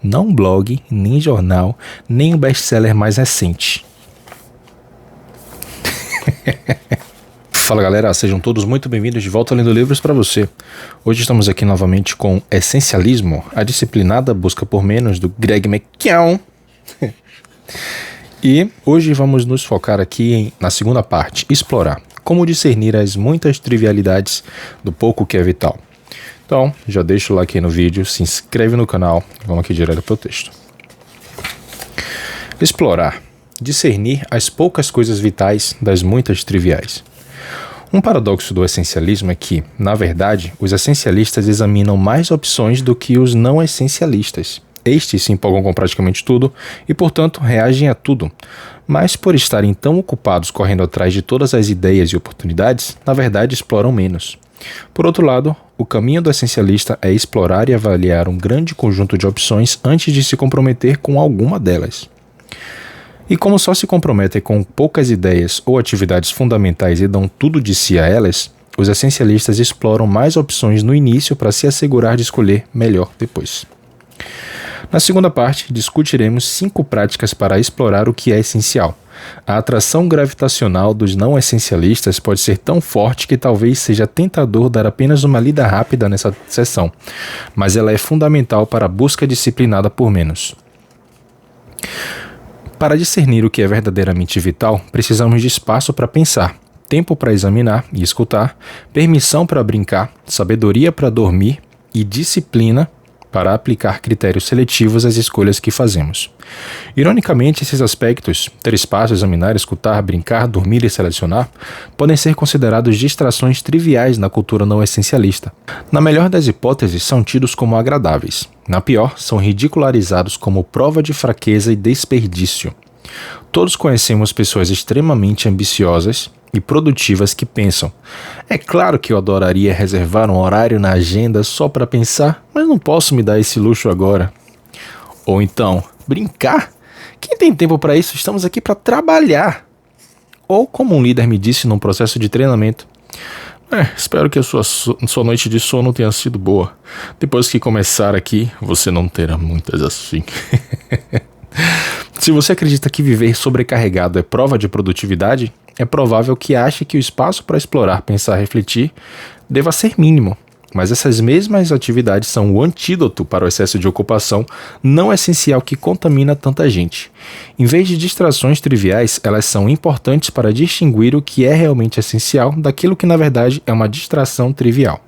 não um blog, nem jornal, nem o best-seller mais recente. Fala galera, sejam todos muito bem-vindos de volta Lendo Livros para você. Hoje estamos aqui novamente com Essencialismo, a disciplinada busca por menos do Greg McKeown. E hoje vamos nos focar aqui na segunda parte, explorar como discernir as muitas trivialidades do pouco que é vital. Então, já deixa o like aí no vídeo, se inscreve no canal e vamos aqui direto para o texto. Explorar, discernir as poucas coisas vitais das muitas triviais. Um paradoxo do essencialismo é que, na verdade, os essencialistas examinam mais opções do que os não essencialistas. Estes se empolgam com praticamente tudo e, portanto, reagem a tudo. Mas, por estarem tão ocupados correndo atrás de todas as ideias e oportunidades, na verdade exploram menos. Por outro lado, o caminho do essencialista é explorar e avaliar um grande conjunto de opções antes de se comprometer com alguma delas. E como só se comprometem com poucas ideias ou atividades fundamentais e dão tudo de si a elas, os essencialistas exploram mais opções no início para se assegurar de escolher melhor depois. Na segunda parte, discutiremos 5 práticas para explorar o que é essencial. A atração gravitacional dos não essencialistas pode ser tão forte que talvez seja tentador dar apenas uma lida rápida nessa sessão, mas ela é fundamental para a busca disciplinada por menos. Para discernir o que é verdadeiramente vital, precisamos de espaço para pensar, tempo para examinar e escutar, permissão para brincar, sabedoria para dormir e disciplina para aplicar critérios seletivos às escolhas que fazemos. Ironicamente, esses aspectos, ter espaço, examinar, escutar, brincar, dormir e selecionar, podem ser considerados distrações triviais na cultura não essencialista. Na melhor das hipóteses, são tidos como agradáveis. Na pior, são ridicularizados como prova de fraqueza e desperdício. Todos conhecemos pessoas extremamente ambiciosas e produtivas que pensam: é claro que eu adoraria reservar um horário na agenda só para pensar, mas não posso me dar esse luxo agora. Ou então, brincar? Quem tem tempo para isso? Estamos aqui para trabalhar. Ou como um líder me disse num processo de treinamento: espero que a sua noite de sono tenha sido boa. Depois que começar aqui, você não terá muitas assim. Se você acredita que viver sobrecarregado é prova de produtividade, é provável que ache que o espaço para explorar, pensar e refletir deva ser mínimo. Mas essas mesmas atividades são o antídoto para o excesso de ocupação não essencial que contamina tanta gente. Em vez de distrações triviais, elas são importantes para distinguir o que é realmente essencial daquilo que na verdade é uma distração trivial.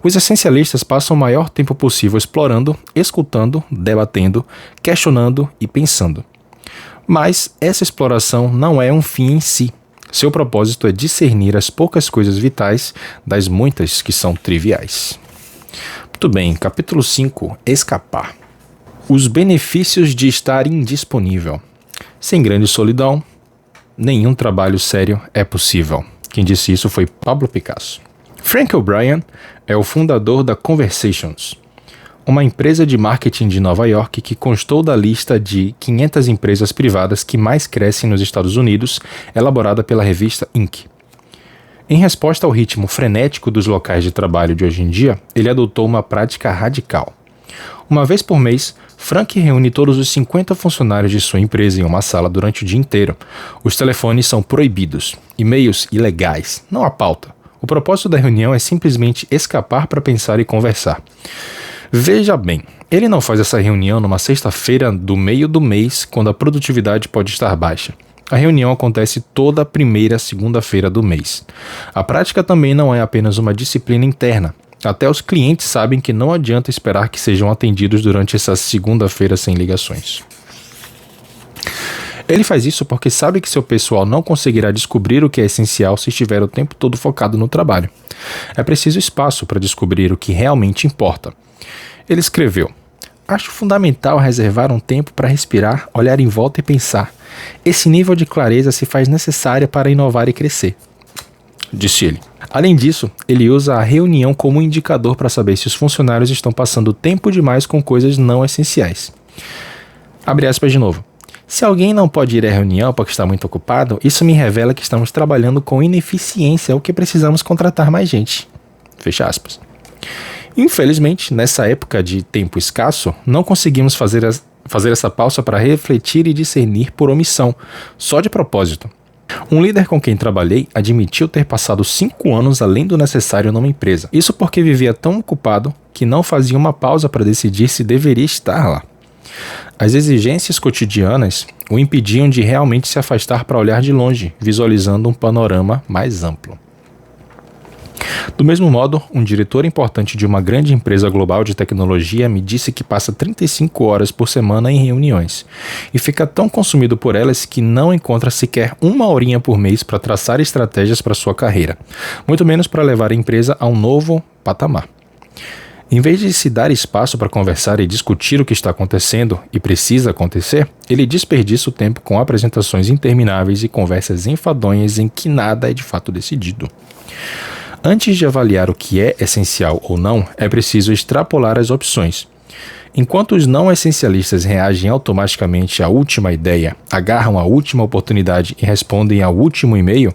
Os essencialistas passam o maior tempo possível explorando, escutando, debatendo, questionando e pensando. Mas essa exploração não é um fim em si. Seu propósito é discernir as poucas coisas vitais das muitas que são triviais. Muito bem, capítulo 5, Escapar. Os benefícios de estar indisponível. Sem grande solidão, nenhum trabalho sério é possível. Quem disse isso foi Pablo Picasso. Frank O'Brien é o fundador da Conversations, uma empresa de marketing de Nova York que constou da lista de 500 empresas privadas que mais crescem nos Estados Unidos, elaborada pela revista Inc. Em resposta ao ritmo frenético dos locais de trabalho de hoje em dia, ele adotou uma prática radical. Uma vez por mês, Frank reúne todos os 50 funcionários de sua empresa em uma sala durante o dia inteiro. Os telefones são proibidos, e-mails ilegais, não há pauta. O propósito da reunião é simplesmente escapar para pensar e conversar. Veja bem, ele não faz essa reunião numa sexta-feira do meio do mês, quando a produtividade pode estar baixa. A reunião acontece toda a primeira segunda-feira do mês. A prática também não é apenas uma disciplina interna. Até os clientes sabem que não adianta esperar que sejam atendidos durante essa segunda-feira sem ligações. Ele faz isso porque sabe que seu pessoal não conseguirá descobrir o que é essencial se estiver o tempo todo focado no trabalho. É preciso espaço para descobrir o que realmente importa. Ele escreveu: acho fundamental reservar um tempo para respirar, olhar em volta e pensar. Esse nível de clareza se faz necessário para inovar e crescer, disse ele. Além disso, ele usa a reunião como indicador para saber se os funcionários estão passando tempo demais com coisas não essenciais. Abre aspas de novo. Se alguém não pode ir à reunião porque está muito ocupado, isso me revela que estamos trabalhando com ineficiência ou que precisamos contratar mais gente. Fecha aspas. Infelizmente, nessa época de tempo escasso, não conseguimos fazer essa pausa para refletir e discernir por omissão, só de propósito. Um líder com quem trabalhei admitiu ter passado 5 anos além do necessário numa empresa. Isso porque vivia tão ocupado que não fazia uma pausa para decidir se deveria estar lá. As exigências cotidianas o impediam de realmente se afastar para olhar de longe, visualizando um panorama mais amplo. Do mesmo modo, um diretor importante de uma grande empresa global de tecnologia me disse que passa 35 horas por semana em reuniões e fica tão consumido por elas que não encontra sequer uma horinha por mês para traçar estratégias para sua carreira, muito menos para levar a empresa a um novo patamar. Em vez de se dar espaço para conversar e discutir o que está acontecendo e precisa acontecer, ele desperdiça o tempo com apresentações intermináveis e conversas enfadonhas em que nada é de fato decidido. Antes de avaliar o que é essencial ou não, é preciso extrapolar as opções. Enquanto os não essencialistas reagem automaticamente à última ideia, agarram a última oportunidade e respondem ao último e-mail,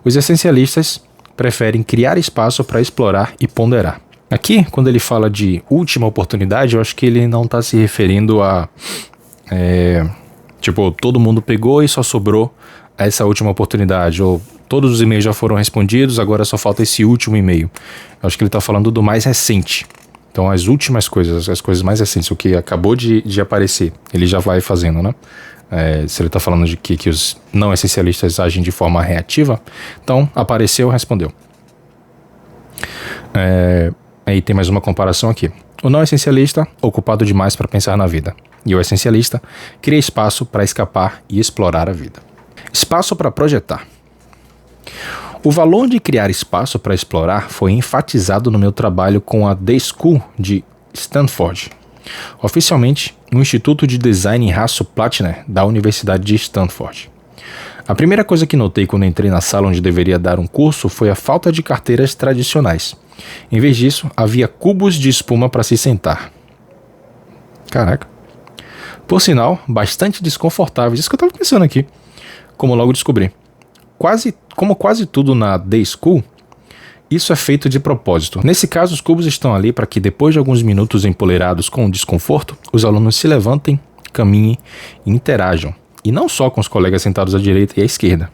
os essencialistas preferem criar espaço para explorar e ponderar. Aqui, quando ele fala de última oportunidade, eu acho que ele não está se referindo a... todo mundo pegou e só sobrou essa última oportunidade, ou todos os e-mails já foram respondidos, agora só falta esse último e-mail. Eu acho que ele está falando do mais recente. Então, as últimas coisas, as coisas mais recentes, o que acabou de aparecer, ele já vai fazendo, né? Se ele está falando de que os não essencialistas agem de forma reativa, então, apareceu, respondeu. Aí tem mais uma comparação aqui. O não essencialista, ocupado demais para pensar na vida. E o essencialista, cria espaço para escapar e explorar a vida. Espaço para projetar. O valor de criar espaço para explorar foi enfatizado no meu trabalho com a The School de Stanford. Oficialmente, no Instituto de Design Hasso-Plattner da Universidade de Stanford. A primeira coisa que notei quando entrei na sala onde deveria dar um curso foi a falta de carteiras tradicionais. Em vez disso, havia cubos de espuma para se sentar. Caraca. Por sinal, bastante desconfortáveis. Isso que eu estava pensando aqui. Como logo descobri. Como quase tudo na Day School, isso é feito de propósito. Nesse caso, os cubos estão ali para que depois de alguns minutos empoleirados com o desconforto, os alunos se levantem, caminhem e interajam. E não só com os colegas sentados à direita e à esquerda.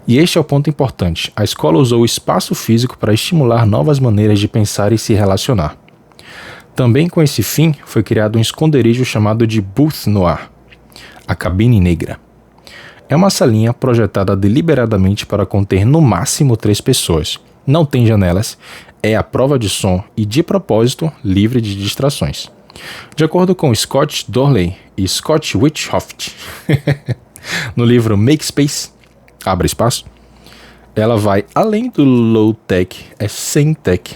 E este é o ponto importante. A escola usou o espaço físico para estimular novas maneiras de pensar e se relacionar. Também com esse fim, foi criado um esconderijo chamado de Booth Noir, a cabine negra. É uma salinha projetada deliberadamente para conter no máximo 3 pessoas. Não tem janelas, é à prova de som e, de propósito, livre de distrações. De acordo com Scott Dorley e Scott Witchoft, no livro Make Space, Abra Espaço, ela vai além do low-tech, é sem-tech.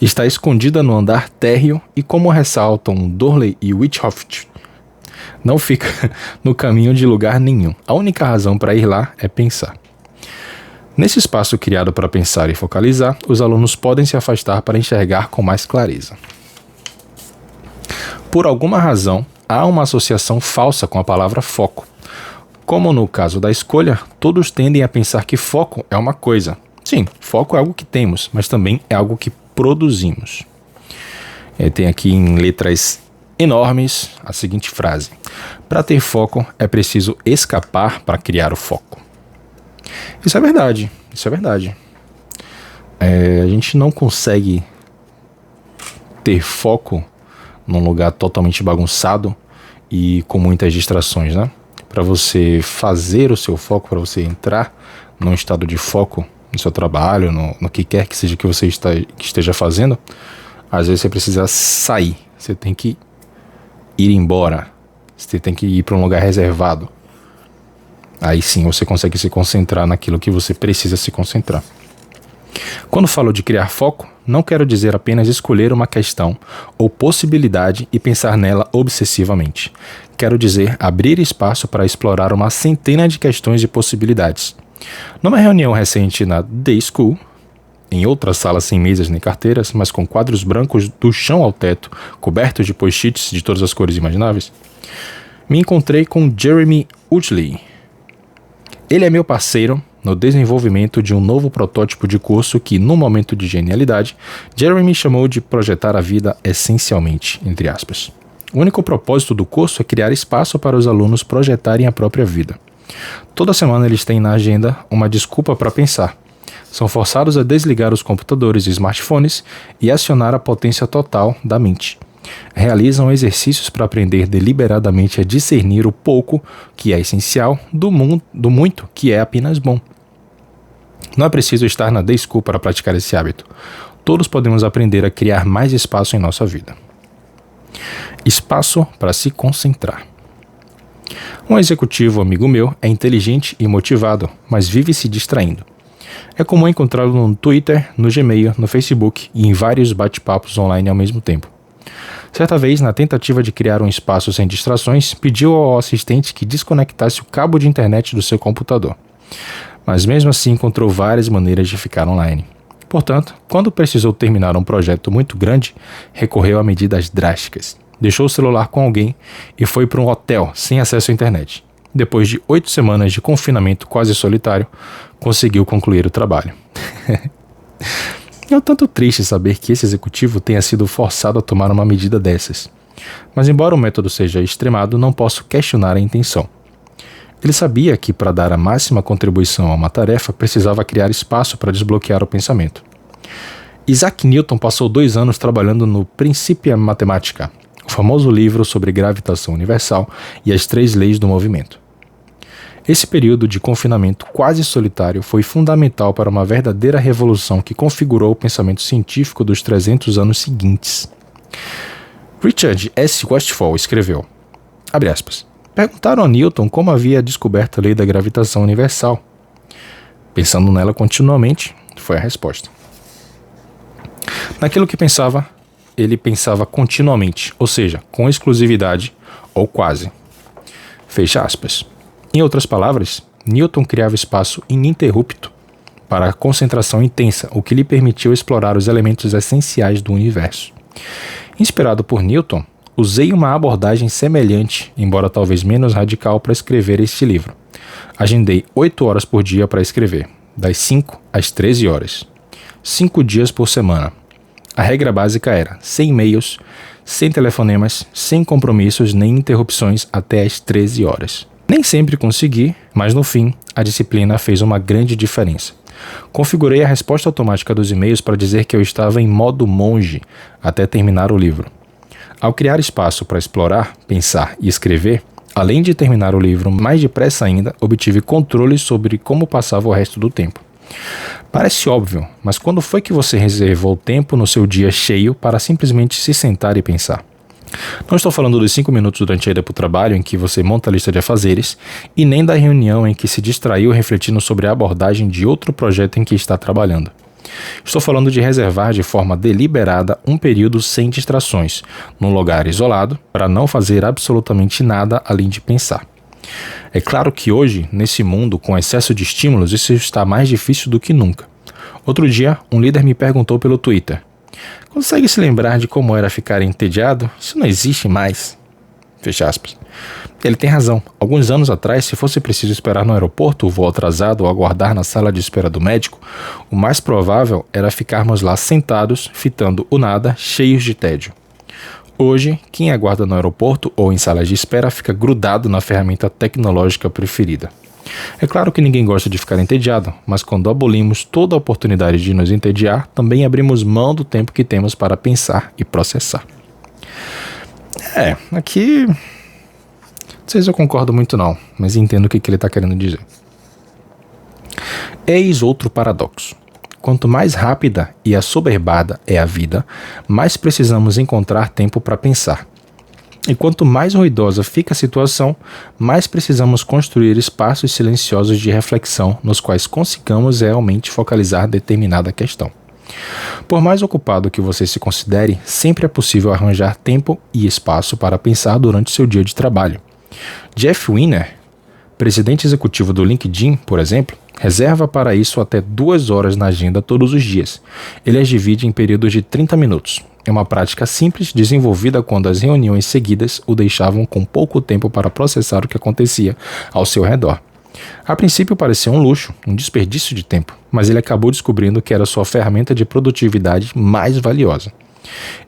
Está escondida no andar térreo e, como ressaltam Dorley e Witchoft, não fica no caminho de lugar nenhum. A única razão para ir lá é pensar. Nesse espaço criado para pensar e focalizar, os alunos podem se afastar para enxergar com mais clareza. Por alguma razão, há uma associação falsa com a palavra foco. Como no caso da escolha, todos tendem a pensar que foco é uma coisa. Sim, foco é algo que temos, mas também é algo que produzimos. Tem aqui em letras enormes a seguinte frase: para ter foco é preciso escapar para criar o foco. Isso é verdade, isso é verdade. A gente não consegue ter foco num lugar totalmente bagunçado e com muitas distrações, né? Para você fazer o seu foco, para você entrar num estado de foco no seu trabalho, no que quer que seja que você esteja fazendo, às vezes você precisa sair, você tem que ir embora, você tem que ir para um lugar reservado. Aí sim você consegue se concentrar naquilo que você precisa se concentrar. Quando falo de criar foco, não quero dizer apenas escolher uma questão ou possibilidade e pensar nela obsessivamente. Quero dizer abrir espaço para explorar uma centena de questões e possibilidades. Numa reunião recente na Day School, em outra sala sem mesas nem carteiras, mas com quadros brancos do chão ao teto, cobertos de post-its de todas as cores imagináveis, me encontrei com Jeremy Utley. Ele é meu parceiro no desenvolvimento de um novo protótipo de curso que, num momento de genialidade, Jeremy chamou de projetar a vida essencialmente, entre aspas. O único propósito do curso é criar espaço para os alunos projetarem a própria vida. Toda semana eles têm na agenda uma desculpa para pensar. São forçados a desligar os computadores e smartphones e acionar a potência total da mente. Realizam exercícios para aprender deliberadamente a discernir o pouco, que é essencial, do muito, que é apenas bom. Não é preciso estar na day school para praticar esse hábito. Todos podemos aprender a criar mais espaço em nossa vida. Espaço para se concentrar. Um executivo amigo meu é inteligente e motivado, mas vive se distraindo. É comum encontrá-lo no Twitter, no Gmail, no Facebook e em vários bate-papos online ao mesmo tempo. Certa vez, na tentativa de criar um espaço sem distrações, pediu ao assistente que desconectasse o cabo de internet do seu computador. Mas mesmo assim encontrou várias maneiras de ficar online. Portanto, quando precisou terminar um projeto muito grande, recorreu a medidas drásticas. Deixou o celular com alguém e foi para um hotel sem acesso à internet. Depois de 8 semanas de confinamento quase solitário, conseguiu concluir o trabalho. É um tanto triste saber que esse executivo tenha sido forçado a tomar uma medida dessas. Mas embora o método seja extremado, não posso questionar a intenção. Ele sabia que para dar a máxima contribuição a uma tarefa, precisava criar espaço para desbloquear o pensamento. Isaac Newton passou 2 anos trabalhando no Principia Mathematica, o famoso livro sobre gravitação universal e as 3 leis do movimento. Esse período de confinamento quase solitário foi fundamental para uma verdadeira revolução que configurou o pensamento científico dos 300 anos seguintes. Richard S. Westphal escreveu, abre aspas, perguntaram a Newton como havia descoberto a lei da gravitação universal. Pensando nela continuamente, foi a resposta. Naquilo que pensava, ele pensava continuamente, ou seja, com exclusividade ou quase. Fecha aspas. Em outras palavras, Newton criava espaço ininterrupto para a concentração intensa, o que lhe permitiu explorar os elementos essenciais do universo. Inspirado por Newton, usei uma abordagem semelhante, embora talvez menos radical, para escrever este livro. Agendei 8 horas por dia para escrever, das 5 às 13 horas. 5 dias por semana. A regra básica era sem e-mails, sem telefonemas, sem compromissos nem interrupções até às 13 horas. Nem sempre consegui, mas no fim, a disciplina fez uma grande diferença. Configurei a resposta automática dos e-mails para dizer que eu estava em modo monge até terminar o livro. Ao criar espaço para explorar, pensar e escrever, além de terminar o livro mais depressa ainda, obtive controle sobre como passava o resto do tempo. Parece óbvio, mas quando foi que você reservou tempo no seu dia cheio para simplesmente se sentar e pensar? Não estou falando dos 5 minutos durante a ida para o trabalho em que você monta a lista de afazeres e nem da reunião em que se distraiu refletindo sobre a abordagem de outro projeto em que está trabalhando. Estou falando de reservar de forma deliberada um período sem distrações, num lugar isolado, para não fazer absolutamente nada além de pensar. É claro que hoje, nesse mundo com excesso de estímulos, isso está mais difícil do que nunca. Outro dia, um líder me perguntou pelo Twitter: consegue se lembrar de como era ficar entediado? Isso não existe mais. Fecha aspas. Ele tem razão. Alguns anos atrás, se fosse preciso esperar no aeroporto o voo atrasado ou aguardar na sala de espera do médico, o mais provável era ficarmos lá sentados, fitando o nada, cheios de tédio. Hoje, quem aguarda no aeroporto ou em salas de espera fica grudado na ferramenta tecnológica preferida. É claro que ninguém gosta de ficar entediado, mas quando abolimos toda a oportunidade de nos entediar, também abrimos mão do tempo que temos para pensar e processar. Aqui não sei se eu concordo muito não, mas entendo o que ele está querendo dizer. Eis outro paradoxo. Quanto mais rápida e assoberbada é a vida, mais precisamos encontrar tempo para pensar. E quanto mais ruidosa fica a situação, mais precisamos construir espaços silenciosos de reflexão nos quais consigamos realmente focalizar determinada questão. Por mais ocupado que você se considere, sempre é possível arranjar tempo e espaço para pensar durante seu dia de trabalho. Jeff Weiner, presidente executivo do LinkedIn, por exemplo, reserva para isso até 2 horas na agenda todos os dias. Ele as divide em períodos de 30 minutos. É uma prática simples, desenvolvida quando as reuniões seguidas o deixavam com pouco tempo para processar o que acontecia ao seu redor. A princípio parecia um luxo, um desperdício de tempo, mas ele acabou descobrindo que era sua ferramenta de produtividade mais valiosa.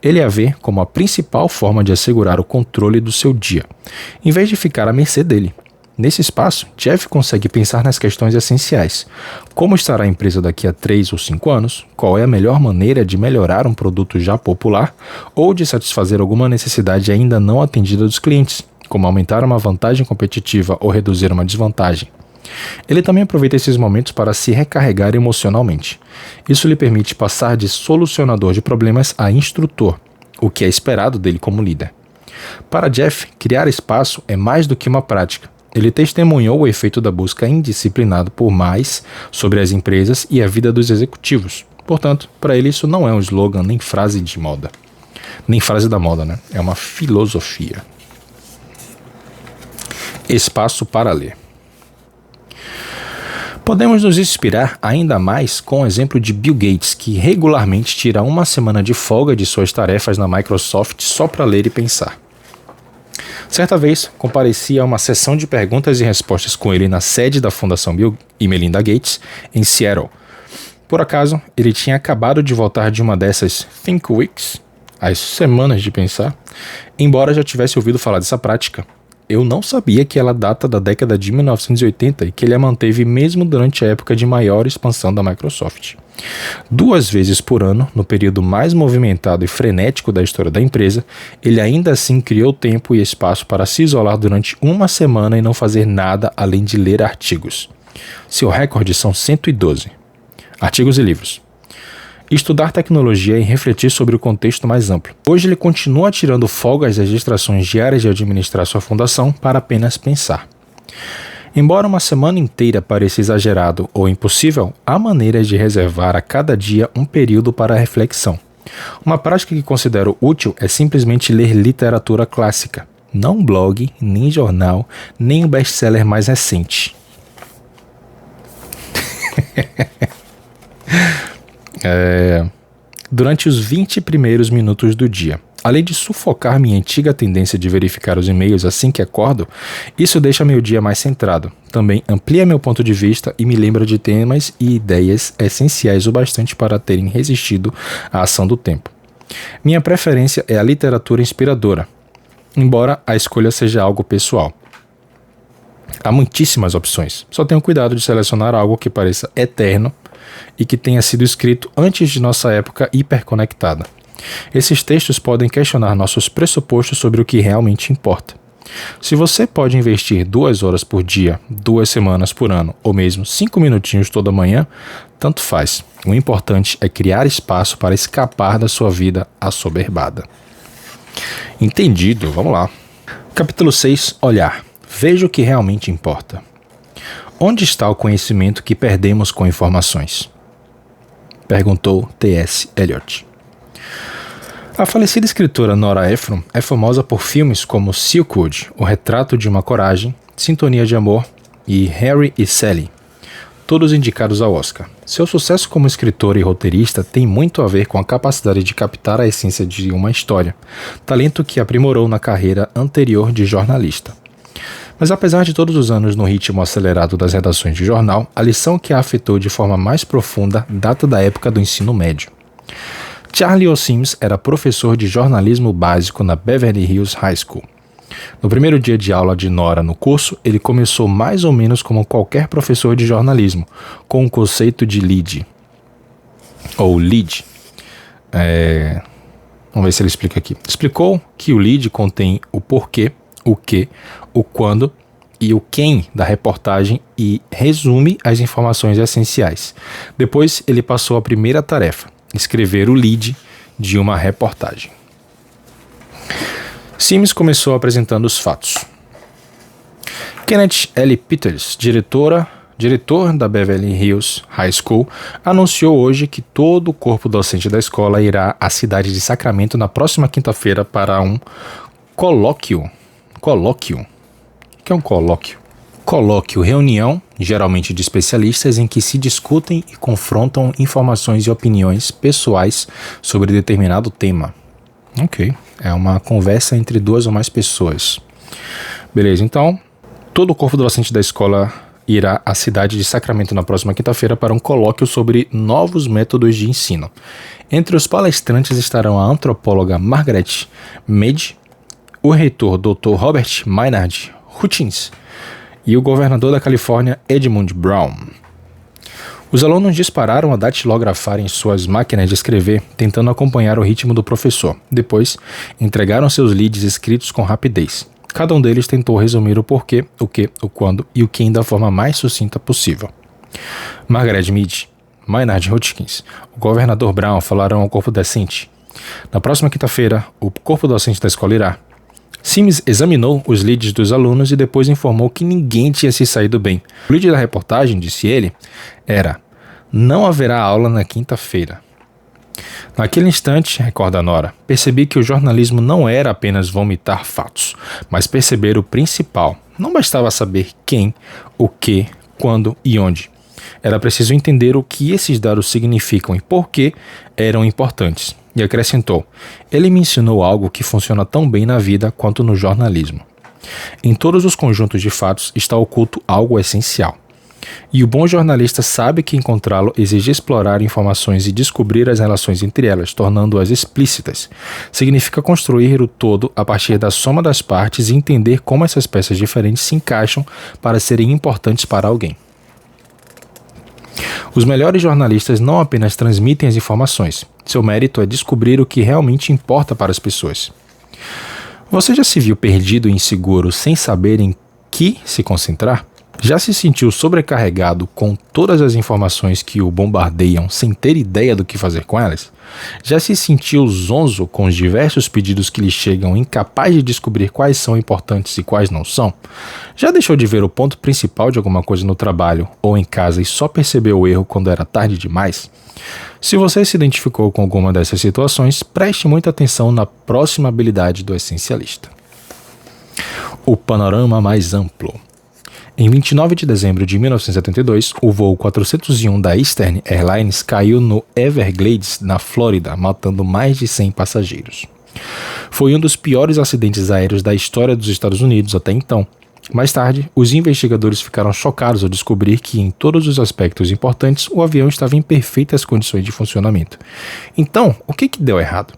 Ele a vê como a principal forma de assegurar o controle do seu dia, em vez de ficar à mercê dele. Nesse espaço, Jeff consegue pensar nas questões essenciais. Como estará a empresa daqui a 3 ou 5 anos? Qual é a melhor maneira de melhorar um produto já popular ou de satisfazer alguma necessidade ainda não atendida dos clientes, como aumentar uma vantagem competitiva ou reduzir uma desvantagem? Ele também aproveita esses momentos para se recarregar emocionalmente. Isso lhe permite passar de solucionador de problemas a instrutor, o que é esperado dele como líder. Para Jeff, criar espaço é mais do que uma prática. Ele testemunhou o efeito da busca indisciplinada por mais sobre as empresas e a vida dos executivos. Portanto, para ele isso não é um slogan nem frase de moda. Nem frase da moda, né? É uma filosofia. Espaço para ler. Podemos nos inspirar ainda mais com o exemplo de Bill Gates, que regularmente tira uma semana de folga de suas tarefas na Microsoft só para ler e pensar. Certa vez, compareci a uma sessão de perguntas e respostas com ele na sede da Fundação Bill e Melinda Gates, em Seattle. Por acaso, ele tinha acabado de voltar de uma dessas Think Weeks, as semanas de pensar. Embora já tivesse ouvido falar dessa prática, eu não sabia que ela data da década de 1980 e que ele a manteve mesmo durante a época de maior expansão da Microsoft. 2 vezes por ano, no período mais movimentado e frenético da história da empresa, ele ainda assim criou tempo e espaço para se isolar durante uma semana e não fazer nada além de ler artigos. Seu recorde são 112. Artigos e livros. Estudar tecnologia e refletir sobre o contexto mais amplo. Hoje ele continua tirando folgas das distrações diárias de administrar sua fundação para apenas pensar. Embora uma semana inteira pareça exagerado ou impossível, há maneiras de reservar a cada dia um período para reflexão. Uma prática que considero útil é simplesmente ler literatura clássica, não um blog, nem jornal, nem o best-seller mais recente. Durante os 20 primeiros minutos do dia. Além de sufocar minha antiga tendência de verificar os e-mails assim que acordo, isso deixa meu dia mais centrado. Também amplia meu ponto de vista e me lembra de temas e ideias essenciais o bastante para terem resistido à ação do tempo. Minha preferência é a literatura inspiradora, embora a escolha seja algo pessoal. Há muitíssimas opções, só tenho cuidado de selecionar algo que pareça eterno e que tenha sido escrito antes de nossa época hiperconectada. Esses textos podem questionar nossos pressupostos sobre o que realmente importa. Se você pode investir 2 horas por dia, 2 semanas por ano, ou mesmo 5 minutinhos toda manhã, tanto faz. O importante é criar espaço para escapar da sua vida assoberbada. Entendido, vamos lá. Capítulo 6, olhar. Veja o que realmente importa. Onde está o conhecimento que perdemos com informações? Perguntou T.S. Eliot. A falecida escritora Nora Ephron é famosa por filmes como Silkwood, O Retrato de uma Coragem, Sintonia de Amor e Harry e Sally, todos indicados ao Oscar. Seu sucesso como escritora e roteirista tem muito a ver com a capacidade de captar a essência de uma história, talento que aprimorou na carreira anterior de jornalista. Mas apesar de todos os anos no ritmo acelerado das redações de jornal, a lição que a afetou de forma mais profunda data da época do ensino médio. Charlie O. Sims era professor de jornalismo básico na Beverly Hills High School. No primeiro dia de aula de Nora no curso, ele começou mais ou menos como qualquer professor de jornalismo, com o conceito de lead. Ou lead. Vamos ver se ele explica aqui. Explicou que o lead contém o porquê, o que, o quando e o quem da reportagem e resume as informações essenciais. Depois ele passou à primeira tarefa, escrever o lead de uma reportagem. Sims começou apresentando os fatos. Kenneth L. Peters, diretor da Beverly Hills High School, anunciou hoje que todo o corpo docente da escola irá à cidade de Sacramento na próxima quinta-feira para um colóquio. Colóquio? O que é um colóquio? Colóquio, reunião, geralmente de especialistas, em que se discutem e confrontam informações e opiniões pessoais sobre determinado tema. Ok, é uma conversa entre 2 ou mais pessoas. Beleza, então, todo o corpo docente da escola irá à cidade de Sacramento na próxima quinta-feira para um colóquio sobre novos métodos de ensino. Entre os palestrantes estarão a antropóloga Margaret Mead, o reitor Dr. Robert Maynard Hutchins e o governador da Califórnia Edmund Brown. Os alunos dispararam a datilografar em suas máquinas de escrever, tentando acompanhar o ritmo do professor. Depois, entregaram seus leads escritos com rapidez. Cada um deles tentou resumir o porquê, o que, o quando e o quem da forma mais sucinta possível. Margaret Mead, Maynard Hutchins, o governador Brown falaram ao corpo docente. Na próxima quinta-feira, o corpo docente da escola irá. Sims examinou os leads dos alunos e depois informou que ninguém tinha se saído bem. O lead da reportagem, disse ele, era: não haverá aula na quinta-feira. Naquele instante, recorda Nora, percebi que o jornalismo não era apenas vomitar fatos, mas perceber o principal. Não bastava saber quem, o que, quando e onde. Era preciso entender o que esses dados significam e por que eram importantes. E acrescentou: ele me ensinou algo que funciona tão bem na vida quanto no jornalismo. Em todos os conjuntos de fatos está oculto algo essencial. E o bom jornalista sabe que encontrá-lo exige explorar informações e descobrir as relações entre elas, tornando-as explícitas. Significa construir o todo a partir da soma das partes e entender como essas peças diferentes se encaixam para serem importantes para alguém. Os melhores jornalistas não apenas transmitem as informações, seu mérito é descobrir o que realmente importa para as pessoas. Você já se viu perdido e inseguro sem saber em que se concentrar? Já se sentiu sobrecarregado com todas as informações que o bombardeiam sem ter ideia do que fazer com elas? Já se sentiu zonzo com os diversos pedidos que lhe chegam, incapaz de descobrir quais são importantes e quais não são? Já deixou de ver o ponto principal de alguma coisa no trabalho ou em casa e só percebeu o erro quando era tarde demais? Se você se identificou com alguma dessas situações, preste muita atenção na próxima habilidade do essencialista. O panorama mais amplo. Em 29 de dezembro de 1972, o voo 401 da Eastern Airlines caiu no Everglades, na Flórida, matando mais de 100 passageiros. Foi um dos piores acidentes aéreos da história dos Estados Unidos até então. Mais tarde, os investigadores ficaram chocados ao descobrir que, em todos os aspectos importantes, o avião estava em perfeitas condições de funcionamento. Então, o que deu errado?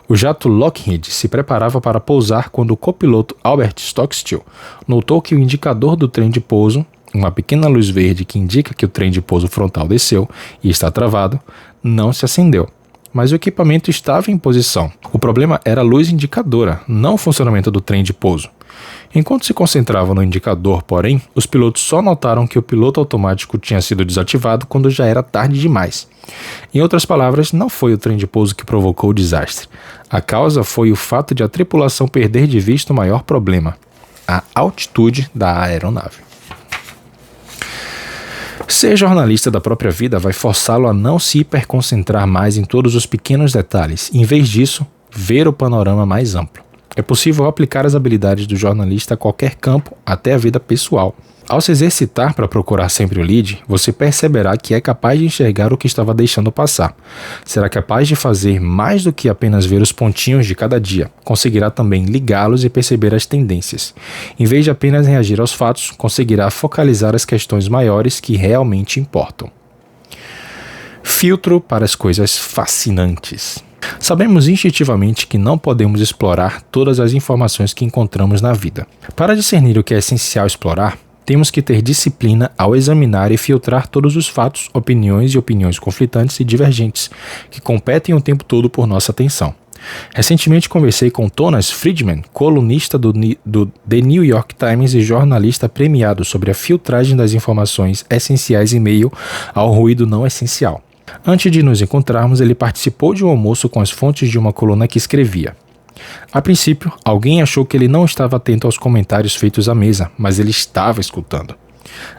O jato Lockheed se preparava para pousar quando o copiloto Albert Stockstill notou que o indicador do trem de pouso, uma pequena luz verde que indica que o trem de pouso frontal desceu e está travado, não se acendeu. Mas o equipamento estava em posição. O problema era a luz indicadora, não o funcionamento do trem de pouso. Enquanto se concentravam no indicador, porém, os pilotos só notaram que o piloto automático tinha sido desativado quando já era tarde demais. Em outras palavras, não foi o trem de pouso que provocou o desastre. A causa foi o fato de a tripulação perder de vista o maior problema: a altitude da aeronave. Ser jornalista da própria vida vai forçá-lo a não se hiperconcentrar mais em todos os pequenos detalhes, em vez disso, ver o panorama mais amplo. É possível aplicar as habilidades do jornalista a qualquer campo, até a vida pessoal. Ao se exercitar para procurar sempre o lead, você perceberá que é capaz de enxergar o que estava deixando passar. Será capaz de fazer mais do que apenas ver os pontinhos de cada dia. Conseguirá também ligá-los e perceber as tendências. Em vez de apenas reagir aos fatos, conseguirá focalizar as questões maiores que realmente importam. Filtro para as coisas fascinantes. Sabemos instintivamente que não podemos explorar todas as informações que encontramos na vida. Para discernir o que é essencial explorar, temos que ter disciplina ao examinar e filtrar todos os fatos, opiniões e opiniões conflitantes e divergentes que competem o tempo todo por nossa atenção. Recentemente conversei com Thomas Friedman, colunista do The New York Times e jornalista premiado, sobre a filtragem das informações essenciais em meio ao ruído não essencial. Antes de nos encontrarmos, ele participou de um almoço com as fontes de uma coluna que escrevia. A princípio, alguém achou que ele não estava atento aos comentários feitos à mesa, mas ele estava escutando.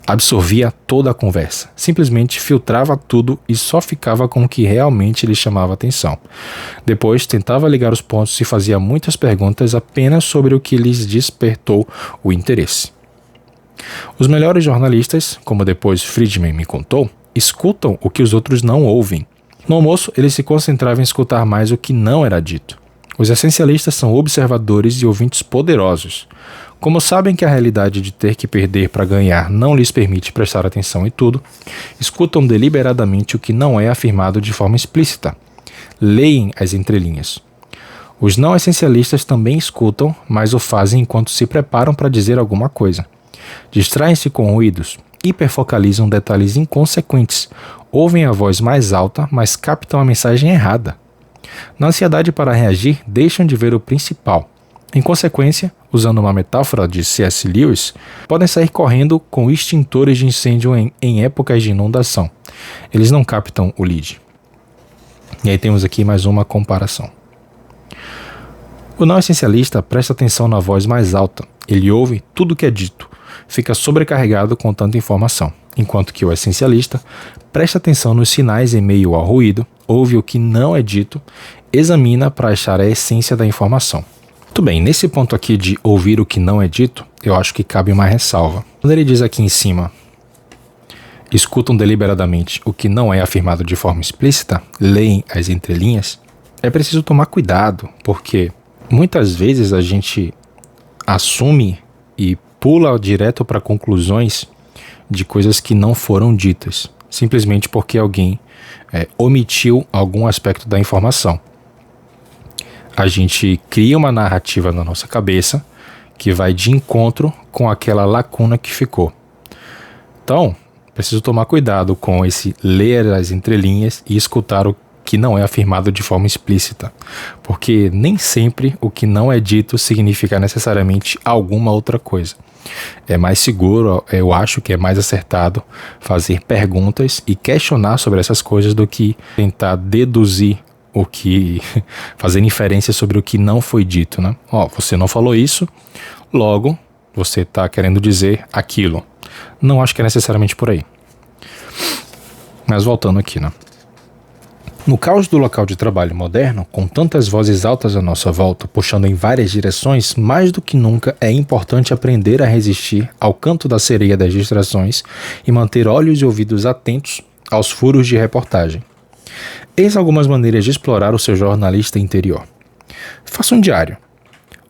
Absorvia toda a conversa, simplesmente filtrava tudo e só ficava com o que realmente lhe chamava atenção. Depois, tentava ligar os pontos e fazia muitas perguntas apenas sobre o que lhes despertou o interesse. Os melhores jornalistas, como depois Friedman me contou, escutam o que os outros não ouvem. No almoço, ele se concentrava em escutar mais o que não era dito. Os essencialistas são observadores e ouvintes poderosos. Como sabem que a realidade de ter que perder para ganhar não lhes permite prestar atenção em tudo, escutam deliberadamente o que não é afirmado de forma explícita. Leem as entrelinhas. Os não essencialistas também escutam, mas o fazem enquanto se preparam para dizer alguma coisa. Distraem-se com ruídos, hiperfocalizam detalhes inconsequentes, ouvem a voz mais alta, mas captam a mensagem errada. Na ansiedade para reagir, deixam de ver o principal. Em consequência, usando uma metáfora de C.S. Lewis, podem sair correndo com extintores de incêndio em épocas de inundação. Eles não captam o lead. E aí temos aqui mais uma comparação. O não essencialista presta atenção na voz mais alta. Ele ouve tudo o que é dito, fica sobrecarregado com tanta informação, enquanto que o essencialista presta atenção nos sinais em meio ao ruído, ouve o que não é dito, examina para achar a essência da informação. Muito bem, nesse ponto aqui de ouvir o que não é dito, eu acho que cabe uma ressalva. Quando ele diz aqui em cima, escutam deliberadamente o que não é afirmado de forma explícita, leem as entrelinhas, é preciso tomar cuidado, porque muitas vezes a gente assume e pula direto para conclusões de coisas que não foram ditas, simplesmente porque alguém omitiu algum aspecto da informação. A gente cria uma narrativa na nossa cabeça que vai de encontro com aquela lacuna que ficou. Então, preciso tomar cuidado com esse ler as entrelinhas e escutar o que não é afirmado de forma explícita, porque nem sempre o que não é dito significa necessariamente alguma outra coisa. É mais seguro, eu acho que é mais acertado fazer perguntas e questionar sobre essas coisas do que tentar deduzir o que, fazer inferência sobre o que não foi dito, né? Você não falou isso, logo você está querendo dizer aquilo. Não acho que é necessariamente por aí. Mas voltando aqui, né? No caos do local de trabalho moderno, com tantas vozes altas à nossa volta, puxando em várias direções, mais do que nunca é importante aprender a resistir ao canto da sereia das distrações e manter olhos e ouvidos atentos aos furos de reportagem. Eis algumas maneiras de explorar o seu jornalista interior. Faça um diário.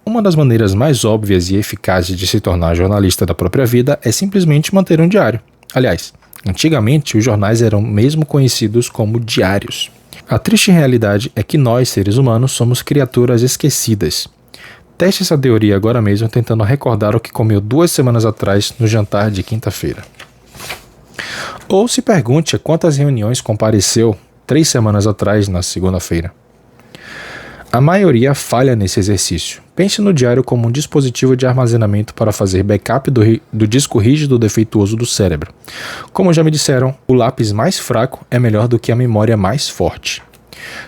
Uma das maneiras mais óbvias e eficazes de se tornar jornalista da própria vida é simplesmente manter um diário. Aliás, antigamente os jornais eram mesmo conhecidos como diários. A triste realidade é que nós, seres humanos, somos criaturas esquecidas. Teste essa teoria agora mesmo tentando recordar o que comeu 2 semanas atrás no jantar de quinta-feira. Ou se pergunte a quantas reuniões compareceu 3 semanas atrás na segunda-feira. A maioria falha nesse exercício. Pense no diário como um dispositivo de armazenamento para fazer backup do disco rígido defeituoso do cérebro. Como já me disseram, o lápis mais fraco é melhor do que a memória mais forte.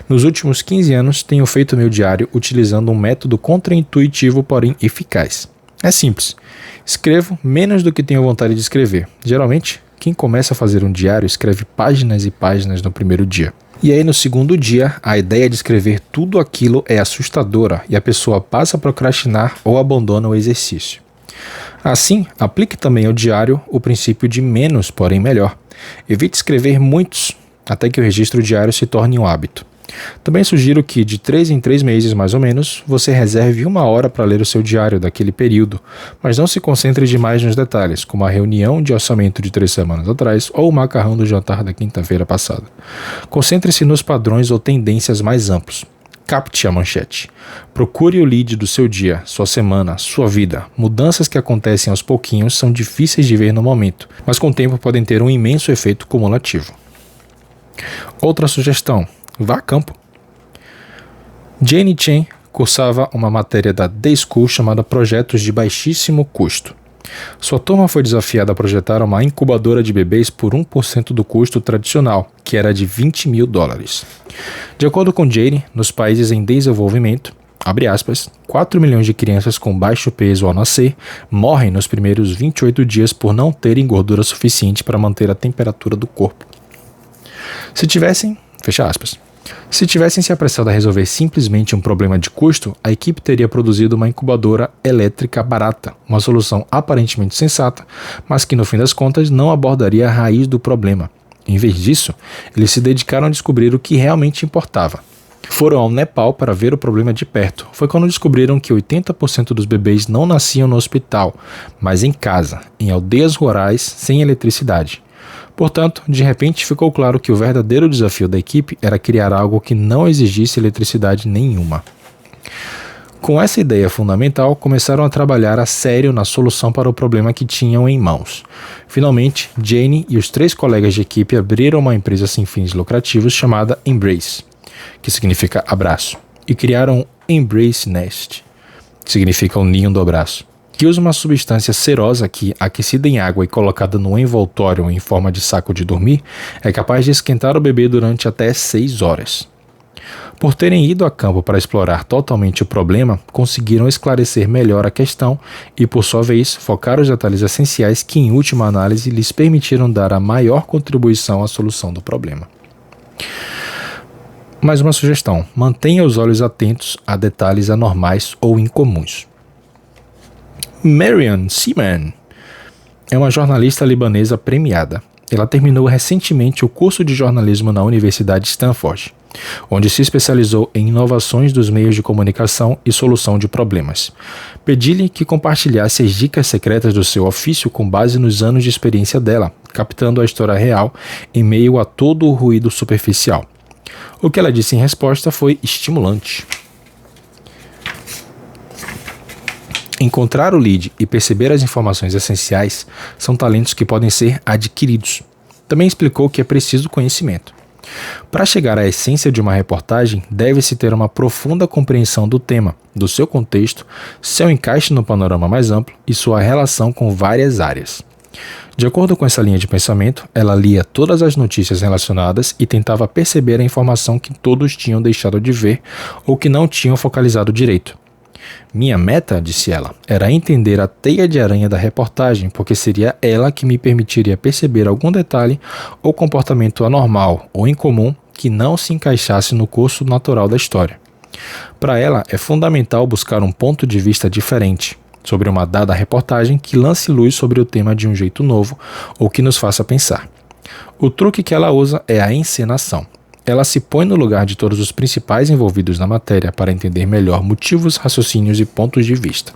Nos últimos 15 anos, tenho feito meu diário utilizando um método contraintuitivo, porém eficaz. É simples. Escrevo menos do que tenho vontade de escrever. Geralmente, quem começa a fazer um diário escreve páginas e páginas no primeiro dia. E aí no segundo dia, a ideia de escrever tudo aquilo é assustadora e a pessoa passa a procrastinar ou abandona o exercício. Assim, aplique também ao diário o princípio de menos, porém melhor. Evite escrever muitos, até que o registro diário se torne um hábito. Também sugiro que, de 3 em 3 meses mais ou menos, você reserve 1 hora para ler o seu diário daquele período, mas não se concentre demais nos detalhes, como a reunião de orçamento de 3 semanas atrás ou o macarrão do jantar da quinta-feira passada. Concentre-se nos padrões ou tendências mais amplos. Capte a manchete. Procure o lead do seu dia, sua semana, sua vida. Mudanças que acontecem aos pouquinhos são difíceis de ver no momento, mas com o tempo podem ter um imenso efeito cumulativo. Outra sugestão: vá a campo. Jane Chen cursava uma matéria da The School chamada Projetos de Baixíssimo Custo. Sua turma foi desafiada a projetar uma incubadora de bebês por 1% do custo tradicional, que era de $20 mil. De acordo com Jane, nos países em desenvolvimento, abre aspas, 4 milhões de crianças com baixo peso ao nascer morrem nos primeiros 28 dias por não terem gordura suficiente para manter a temperatura do corpo. Se tivessem se apressado a resolver simplesmente um problema de custo, a equipe teria produzido uma incubadora elétrica barata, uma solução aparentemente sensata, mas que no fim das contas não abordaria a raiz do problema. Em vez disso, eles se dedicaram a descobrir o que realmente importava: Foram ao Nepal para ver o problema de perto. Foi quando descobriram que 80% dos bebês não nasciam no hospital, mas em casa, em aldeias rurais sem eletricidade. Portanto, de repente ficou claro que o verdadeiro desafio da equipe era criar algo que não exigisse eletricidade nenhuma. Com essa ideia fundamental, começaram a trabalhar a sério na solução para o problema que tinham em mãos. Finalmente, Jane e os 3 colegas de equipe abriram uma empresa sem fins lucrativos chamada Embrace, que significa abraço, e criaram Embrace Nest, que significa o ninho do abraço, que usa uma substância cerosa que, aquecida em água e colocada num envoltório em forma de saco de dormir, é capaz de esquentar o bebê durante até 6 horas. Por terem ido a campo para explorar totalmente o problema, conseguiram esclarecer melhor a questão e, por sua vez, focar os detalhes essenciais que, em última análise, lhes permitiram dar a maior contribuição à solução do problema. Mais uma sugestão: mantenha os olhos atentos a detalhes anormais ou incomuns. Marian Seaman é uma jornalista libanesa premiada. Ela terminou recentemente o curso de jornalismo na Universidade de Stanford, onde se especializou em inovações dos meios de comunicação e solução de problemas. Pedi-lhe que compartilhasse as dicas secretas do seu ofício com base nos anos de experiência dela, captando a história real em meio a todo o ruído superficial. O que ela disse em resposta foi estimulante. Encontrar o lead e perceber as informações essenciais são talentos que podem ser adquiridos. Também explicou que é preciso conhecimento. Para chegar à essência de uma reportagem, deve-se ter uma profunda compreensão do tema, do seu contexto, seu encaixe no panorama mais amplo e sua relação com várias áreas. De acordo com essa linha de pensamento, ela lia todas as notícias relacionadas e tentava perceber a informação que todos tinham deixado de ver ou que não tinham focalizado direito. Minha meta, disse ela, era entender a teia de aranha da reportagem, porque seria ela que me permitiria perceber algum detalhe ou comportamento anormal ou incomum que não se encaixasse no curso natural da história. Para ela, é fundamental buscar um ponto de vista diferente sobre uma dada reportagem que lance luz sobre o tema de um jeito novo ou que nos faça pensar. O truque que ela usa é a encenação. Ela se põe no lugar de todos os principais envolvidos na matéria para entender melhor motivos, raciocínios e pontos de vista.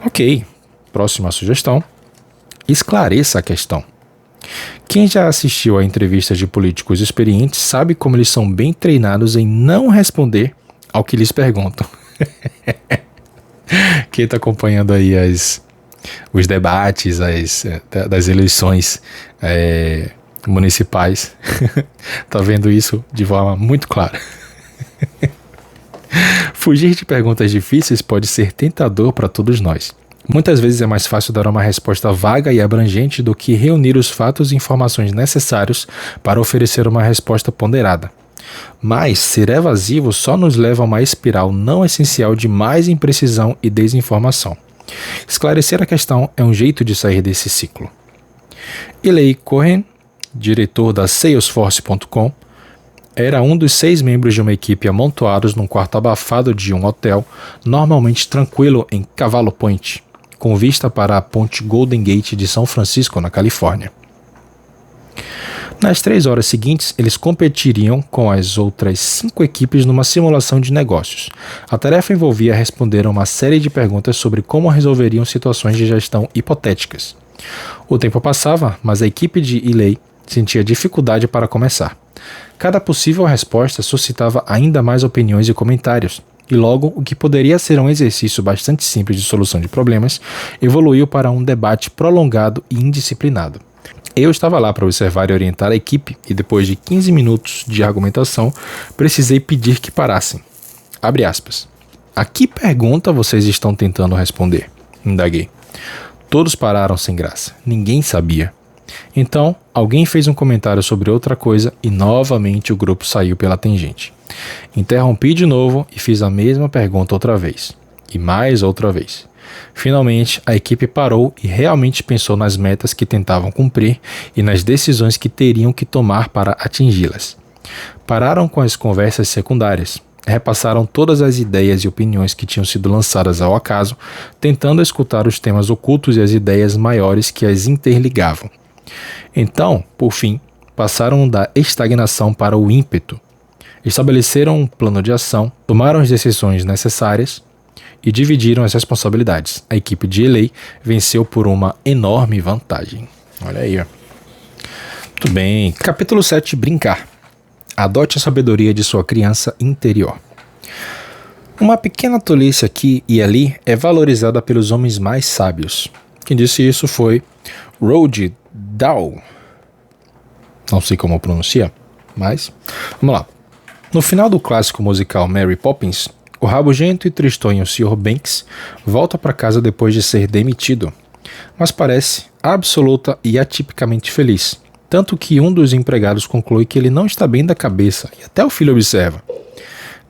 Ok, próxima sugestão. Esclareça a questão. Quem já assistiu a entrevistas de políticos experientes sabe como eles são bem treinados em não responder ao que lhes perguntam. Quem está acompanhando aí os debates das eleições municipais tá vendo isso de forma muito clara. Fugir de perguntas difíceis pode ser tentador para todos nós. Muitas vezes é mais fácil dar uma resposta vaga e abrangente do que reunir os fatos e informações necessários para oferecer uma resposta ponderada. Mas ser evasivo só nos leva a uma espiral não essencial de mais imprecisão e desinformação. Esclarecer a questão é um jeito de sair desse ciclo. Eli Cohen, diretor da Salesforce.com, era um dos 6 membros de uma equipe amontoados num quarto abafado de um hotel, normalmente tranquilo em Cavallo Point, com vista para a ponte Golden Gate de São Francisco, na Califórnia. Nas 3 horas seguintes, eles competiriam com as outras 5 equipes numa simulação de negócios. A tarefa envolvia responder a uma série de perguntas sobre como resolveriam situações de gestão hipotéticas. O tempo passava, mas a equipe de Eli sentia dificuldade para começar. Cada possível resposta suscitava ainda mais opiniões e comentários, e logo o que poderia ser um exercício bastante simples de solução de problemas evoluiu para um debate prolongado e indisciplinado. Eu estava lá para observar e orientar a equipe, e depois de 15 minutos de argumentação, precisei pedir que parassem. Abre aspas. A que pergunta vocês estão tentando responder? Indaguei. Todos pararam sem graça. Ninguém sabia. Então, alguém fez um comentário sobre outra coisa e novamente o grupo saiu pela tangente. Interrompi de novo e fiz a mesma pergunta outra vez. E mais outra vez. Finalmente, a equipe parou e realmente pensou nas metas que tentavam cumprir e nas decisões que teriam que tomar para atingi-las. Pararam com as conversas secundárias. Repassaram todas as ideias e opiniões que tinham sido lançadas ao acaso, tentando escutar os temas ocultos e as ideias maiores que as interligavam. Então, por fim, passaram da estagnação para o ímpeto. Estabeleceram um plano de ação, tomaram as decisões necessárias e dividiram as responsabilidades. A equipe de LA venceu por uma enorme vantagem. Olha aí, ó. Muito bem. Capítulo 7. Brincar. Adote a sabedoria de sua criança interior. Uma pequena tolice aqui e ali é valorizada pelos homens mais sábios. Quem disse isso foi Roald Dahl. Não sei como pronuncia, mas vamos lá. No final do clássico musical Mary Poppins, o rabugento e tristonho Sr. Banks volta para casa depois de ser demitido, mas parece absoluta e atipicamente feliz, tanto que um dos empregados conclui que ele não está bem da cabeça e até o filho observa.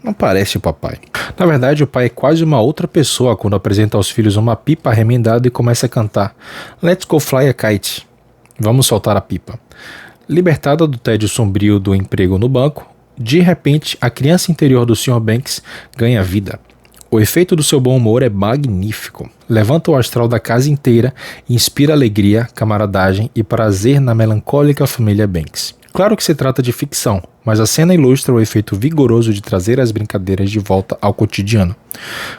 Não parece o papai. Na verdade, o pai é quase uma outra pessoa quando apresenta aos filhos uma pipa remendada e começa a cantar Let's go fly a kite. Vamos soltar a pipa. Libertada do tédio sombrio do emprego no banco, de repente a criança interior do Sr. Banks ganha vida. O efeito do seu bom humor é magnífico. Levanta o astral da casa inteira e inspira alegria, camaradagem e prazer na melancólica família Banks. Claro que se trata de ficção, mas a cena ilustra o efeito vigoroso de trazer as brincadeiras de volta ao cotidiano.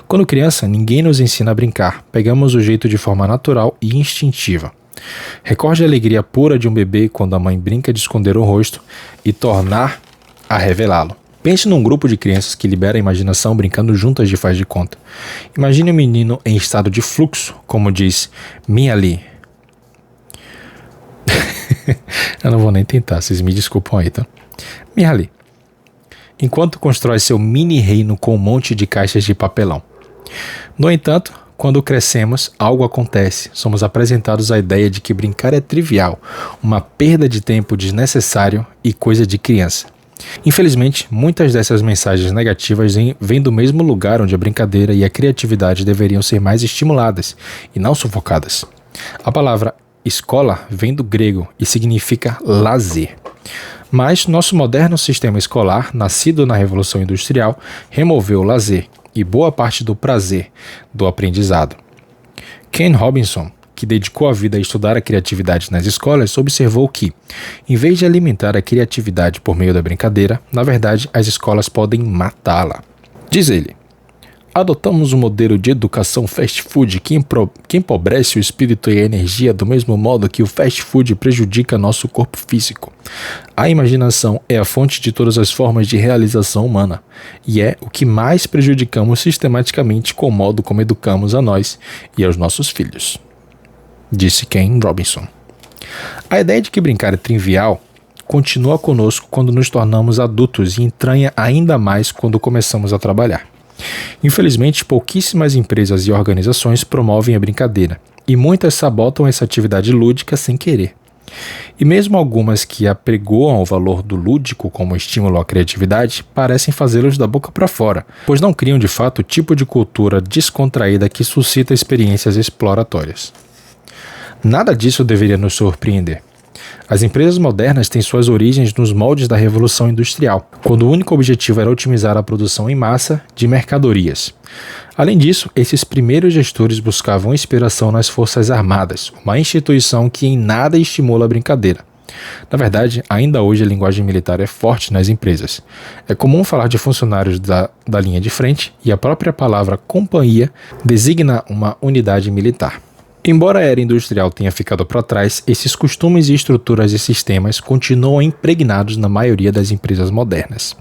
Quando criança, ninguém nos ensina a brincar, pegamos o jeito de forma natural e instintiva. Recorde a alegria pura de um bebê quando a mãe brinca de esconder o rosto e tornar a revelá-lo. Pense num grupo de crianças que libera a imaginação brincando juntas de faz de conta. Imagine um menino em estado de fluxo, como diz Mia Lee. Eu não vou nem tentar, vocês me desculpam aí, tá? Mia Lee. Enquanto constrói seu mini reino com um monte de caixas de papelão. No entanto, quando crescemos, algo acontece. Somos apresentados à ideia de que brincar é trivial, uma perda de tempo desnecessário e coisa de criança. Infelizmente, muitas dessas mensagens negativas vêm do mesmo lugar onde a brincadeira e a criatividade deveriam ser mais estimuladas e não sufocadas. A palavra escola vem do grego e significa lazer. Mas nosso moderno sistema escolar, nascido na Revolução Industrial, removeu o lazer e boa parte do prazer do aprendizado. Ken Robinson, que dedicou a vida a estudar a criatividade nas escolas, observou que, em vez de alimentar a criatividade por meio da brincadeira, na verdade as escolas podem matá-la. Diz ele: adotamos um modelo de educação fast food que empobrece o espírito e a energia do mesmo modo que o fast food prejudica nosso corpo físico. A imaginação é a fonte de todas as formas de realização humana e é o que mais prejudicamos sistematicamente com o modo como educamos a nós e aos nossos filhos. Disse Ken Robinson. A ideia de que brincar é trivial continua conosco quando nos tornamos adultos e entranha ainda mais quando começamos a trabalhar. Infelizmente, pouquíssimas empresas e organizações promovem a brincadeira, e muitas sabotam essa atividade lúdica sem querer. E mesmo algumas que apregoam o valor do lúdico como estímulo à criatividade, parecem fazê-los da boca para fora, pois não criam de fato o tipo de cultura descontraída que suscita experiências exploratórias. Nada disso deveria nos surpreender. As empresas modernas têm suas origens nos moldes da Revolução Industrial, quando o único objetivo era otimizar a produção em massa de mercadorias. Além disso, esses primeiros gestores buscavam inspiração nas Forças Armadas, uma instituição que em nada estimula a brincadeira. Na verdade, ainda hoje a linguagem militar é forte nas empresas. É comum falar de funcionários da linha de frente e a própria palavra companhia designa uma unidade militar. Embora a era industrial tenha ficado para trás, esses costumes e estruturas e sistemas continuam impregnados na maioria das empresas modernas.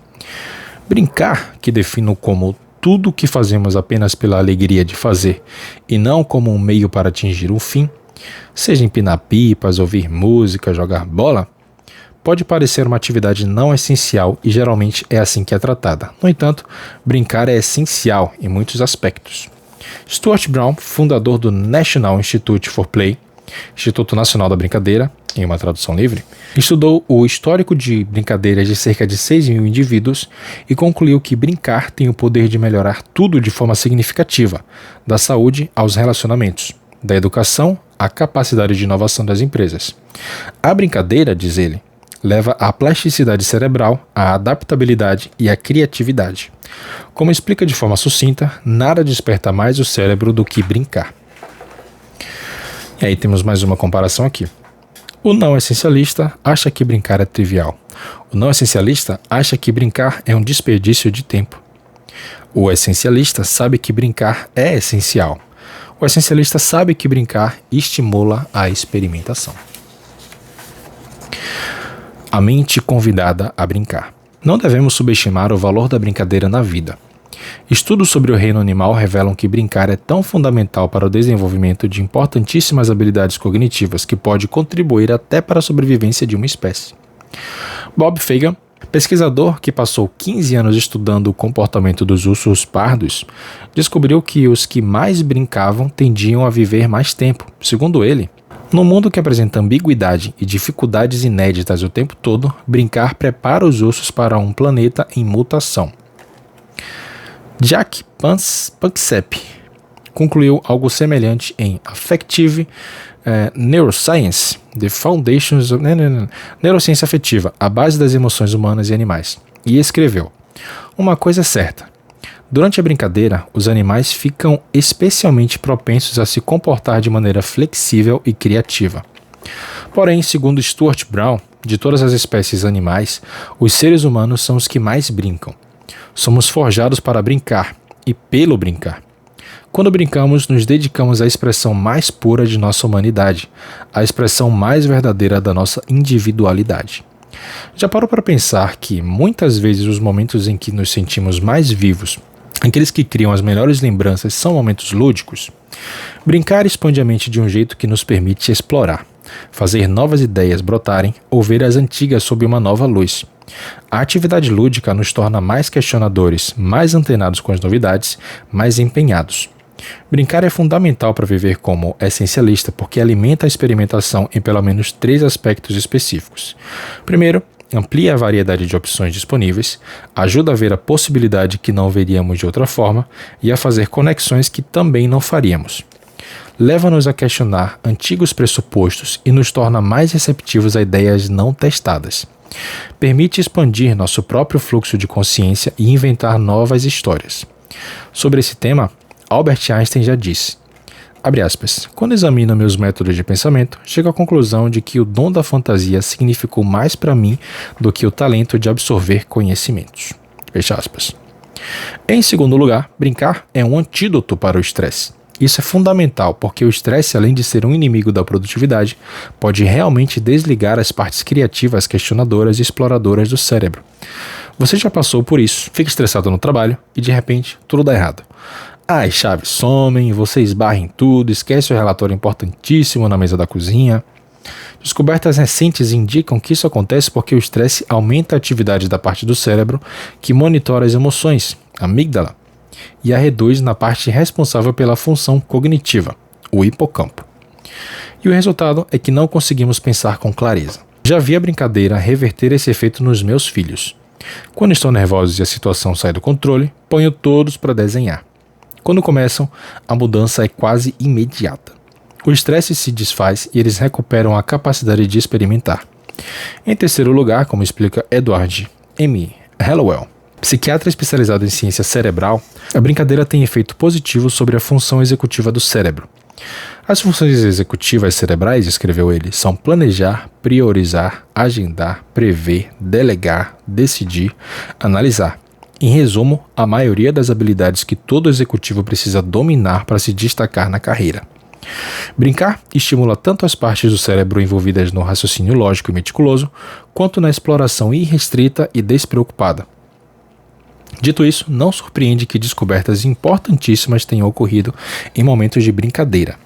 Brincar, que defino como tudo o que fazemos apenas pela alegria de fazer e não como um meio para atingir um fim, seja empinar pipas, ouvir música, jogar bola, pode parecer uma atividade não essencial e geralmente é assim que é tratada. No entanto, brincar é essencial em muitos aspectos. Stuart Brown, fundador do National Institute for Play, Instituto Nacional da Brincadeira, em uma tradução livre, estudou o histórico de brincadeiras de cerca de 6.000 indivíduos e concluiu que brincar tem o poder de melhorar tudo de forma significativa, da saúde aos relacionamentos, da educação à capacidade de inovação das empresas. A brincadeira, diz ele, leva à plasticidade cerebral, à adaptabilidade e à criatividade. Como explica de forma sucinta, nada desperta mais o cérebro do que brincar. E aí temos mais uma comparação aqui. O não essencialista acha que brincar é trivial. O não essencialista acha que brincar é um desperdício de tempo. O essencialista sabe que brincar é essencial. O essencialista sabe que brincar estimula a experimentação. A mente convidada a brincar. Não devemos subestimar o valor da brincadeira na vida. Estudos sobre o reino animal revelam que brincar é tão fundamental para o desenvolvimento de importantíssimas habilidades cognitivas que pode contribuir até para a sobrevivência de uma espécie. Bob Fagan, pesquisador que passou 15 anos estudando o comportamento dos ursos pardos, descobriu que os que mais brincavam tendiam a viver mais tempo. Segundo ele, no mundo que apresenta ambiguidade e dificuldades inéditas o tempo todo, brincar prepara os ursos para um planeta em mutação. Jack Panksepp concluiu algo semelhante em Affective Neuroscience, The Foundations of Neurociência Afetiva, a base das emoções humanas e animais, e escreveu: uma coisa é certa, durante a brincadeira, os animais ficam especialmente propensos a se comportar de maneira flexível e criativa. Porém, segundo Stuart Brown, de todas as espécies animais, os seres humanos são os que mais brincam. Somos forjados para brincar e pelo brincar. Quando brincamos, nos dedicamos à expressão mais pura de nossa humanidade, à expressão mais verdadeira da nossa individualidade. Já parou para pensar que, muitas vezes, os momentos em que nos sentimos mais vivos, aqueles que criam as melhores lembranças, são momentos lúdicos? Brincar expande a mente de um jeito que nos permite explorar, fazer novas ideias brotarem ou ver as antigas sob uma nova luz. A atividade lúdica nos torna mais questionadores, mais antenados com as novidades, mais empenhados. Brincar é fundamental para viver como essencialista porque alimenta a experimentação em pelo menos 3 aspectos específicos. Primeiro, amplia a variedade de opções disponíveis, ajuda a ver a possibilidade que não veríamos de outra forma e a fazer conexões que também não faríamos. Leva-nos a questionar antigos pressupostos e nos torna mais receptivos a ideias não testadas. Permite expandir nosso próprio fluxo de consciência e inventar novas histórias. Sobre esse tema, Albert Einstein já disse, abre aspas, quando examino meus métodos de pensamento, chego à conclusão de que o dom da fantasia significou mais para mim do que o talento de absorver conhecimentos. Fecha aspas. Em segundo lugar, brincar é um antídoto para o estresse. Isso é fundamental porque o estresse, além de ser um inimigo da produtividade, pode realmente desligar as partes criativas, questionadoras e exploradoras do cérebro. Você já passou por isso, fica estressado no trabalho e de repente tudo dá errado. As chaves somem, você esbarra em tudo, esquece o relatório importantíssimo na mesa da cozinha. Descobertas recentes indicam que isso acontece porque o estresse aumenta a atividade da parte do cérebro que monitora as emoções, a amígdala, e a reduz na parte responsável pela função cognitiva, o hipocampo. E o resultado é que não conseguimos pensar com clareza. Já vi a brincadeira reverter esse efeito nos meus filhos. Quando estão nervosos e a situação sai do controle, ponho todos para desenhar. Quando começam, a mudança é quase imediata. O estresse se desfaz e eles recuperam a capacidade de experimentar. Em terceiro lugar, como explica Edward M. Hallowell, psiquiatra especializado em ciência cerebral, a brincadeira tem efeito positivo sobre a função executiva do cérebro. As funções executivas cerebrais, escreveu ele, são planejar, priorizar, agendar, prever, delegar, decidir, analisar. Em resumo, a maioria das habilidades que todo executivo precisa dominar para se destacar na carreira. Brincar estimula tanto as partes do cérebro envolvidas no raciocínio lógico e meticuloso, quanto na exploração irrestrita e despreocupada. Dito isso, não surpreende que descobertas importantíssimas tenham ocorrido em momentos de brincadeira.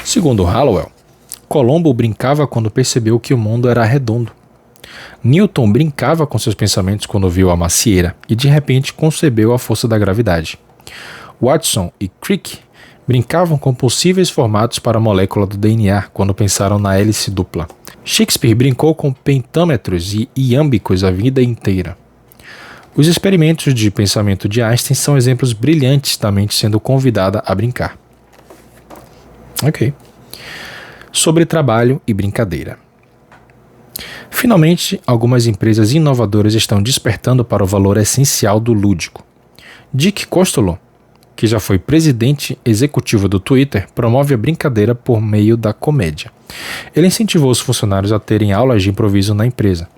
Segundo Hallowell, Colombo brincava quando percebeu que o mundo era redondo. Newton brincava com seus pensamentos quando viu a macieira e de repente concebeu a força da gravidade. Watson e Crick brincavam com possíveis formatos para a molécula do DNA quando pensaram na hélice dupla. Shakespeare brincou com pentâmetros e iâmbicos a vida inteira. Os experimentos de pensamento de Einstein são exemplos brilhantes da mente sendo convidada a brincar. Ok. Sobre trabalho e brincadeira. Finalmente, algumas empresas inovadoras estão despertando para o valor essencial do lúdico. Dick Costolo, que já foi presidente executivo do Twitter, promove a brincadeira por meio da comédia. Ele incentivou os funcionários a terem aulas de improviso na empresa.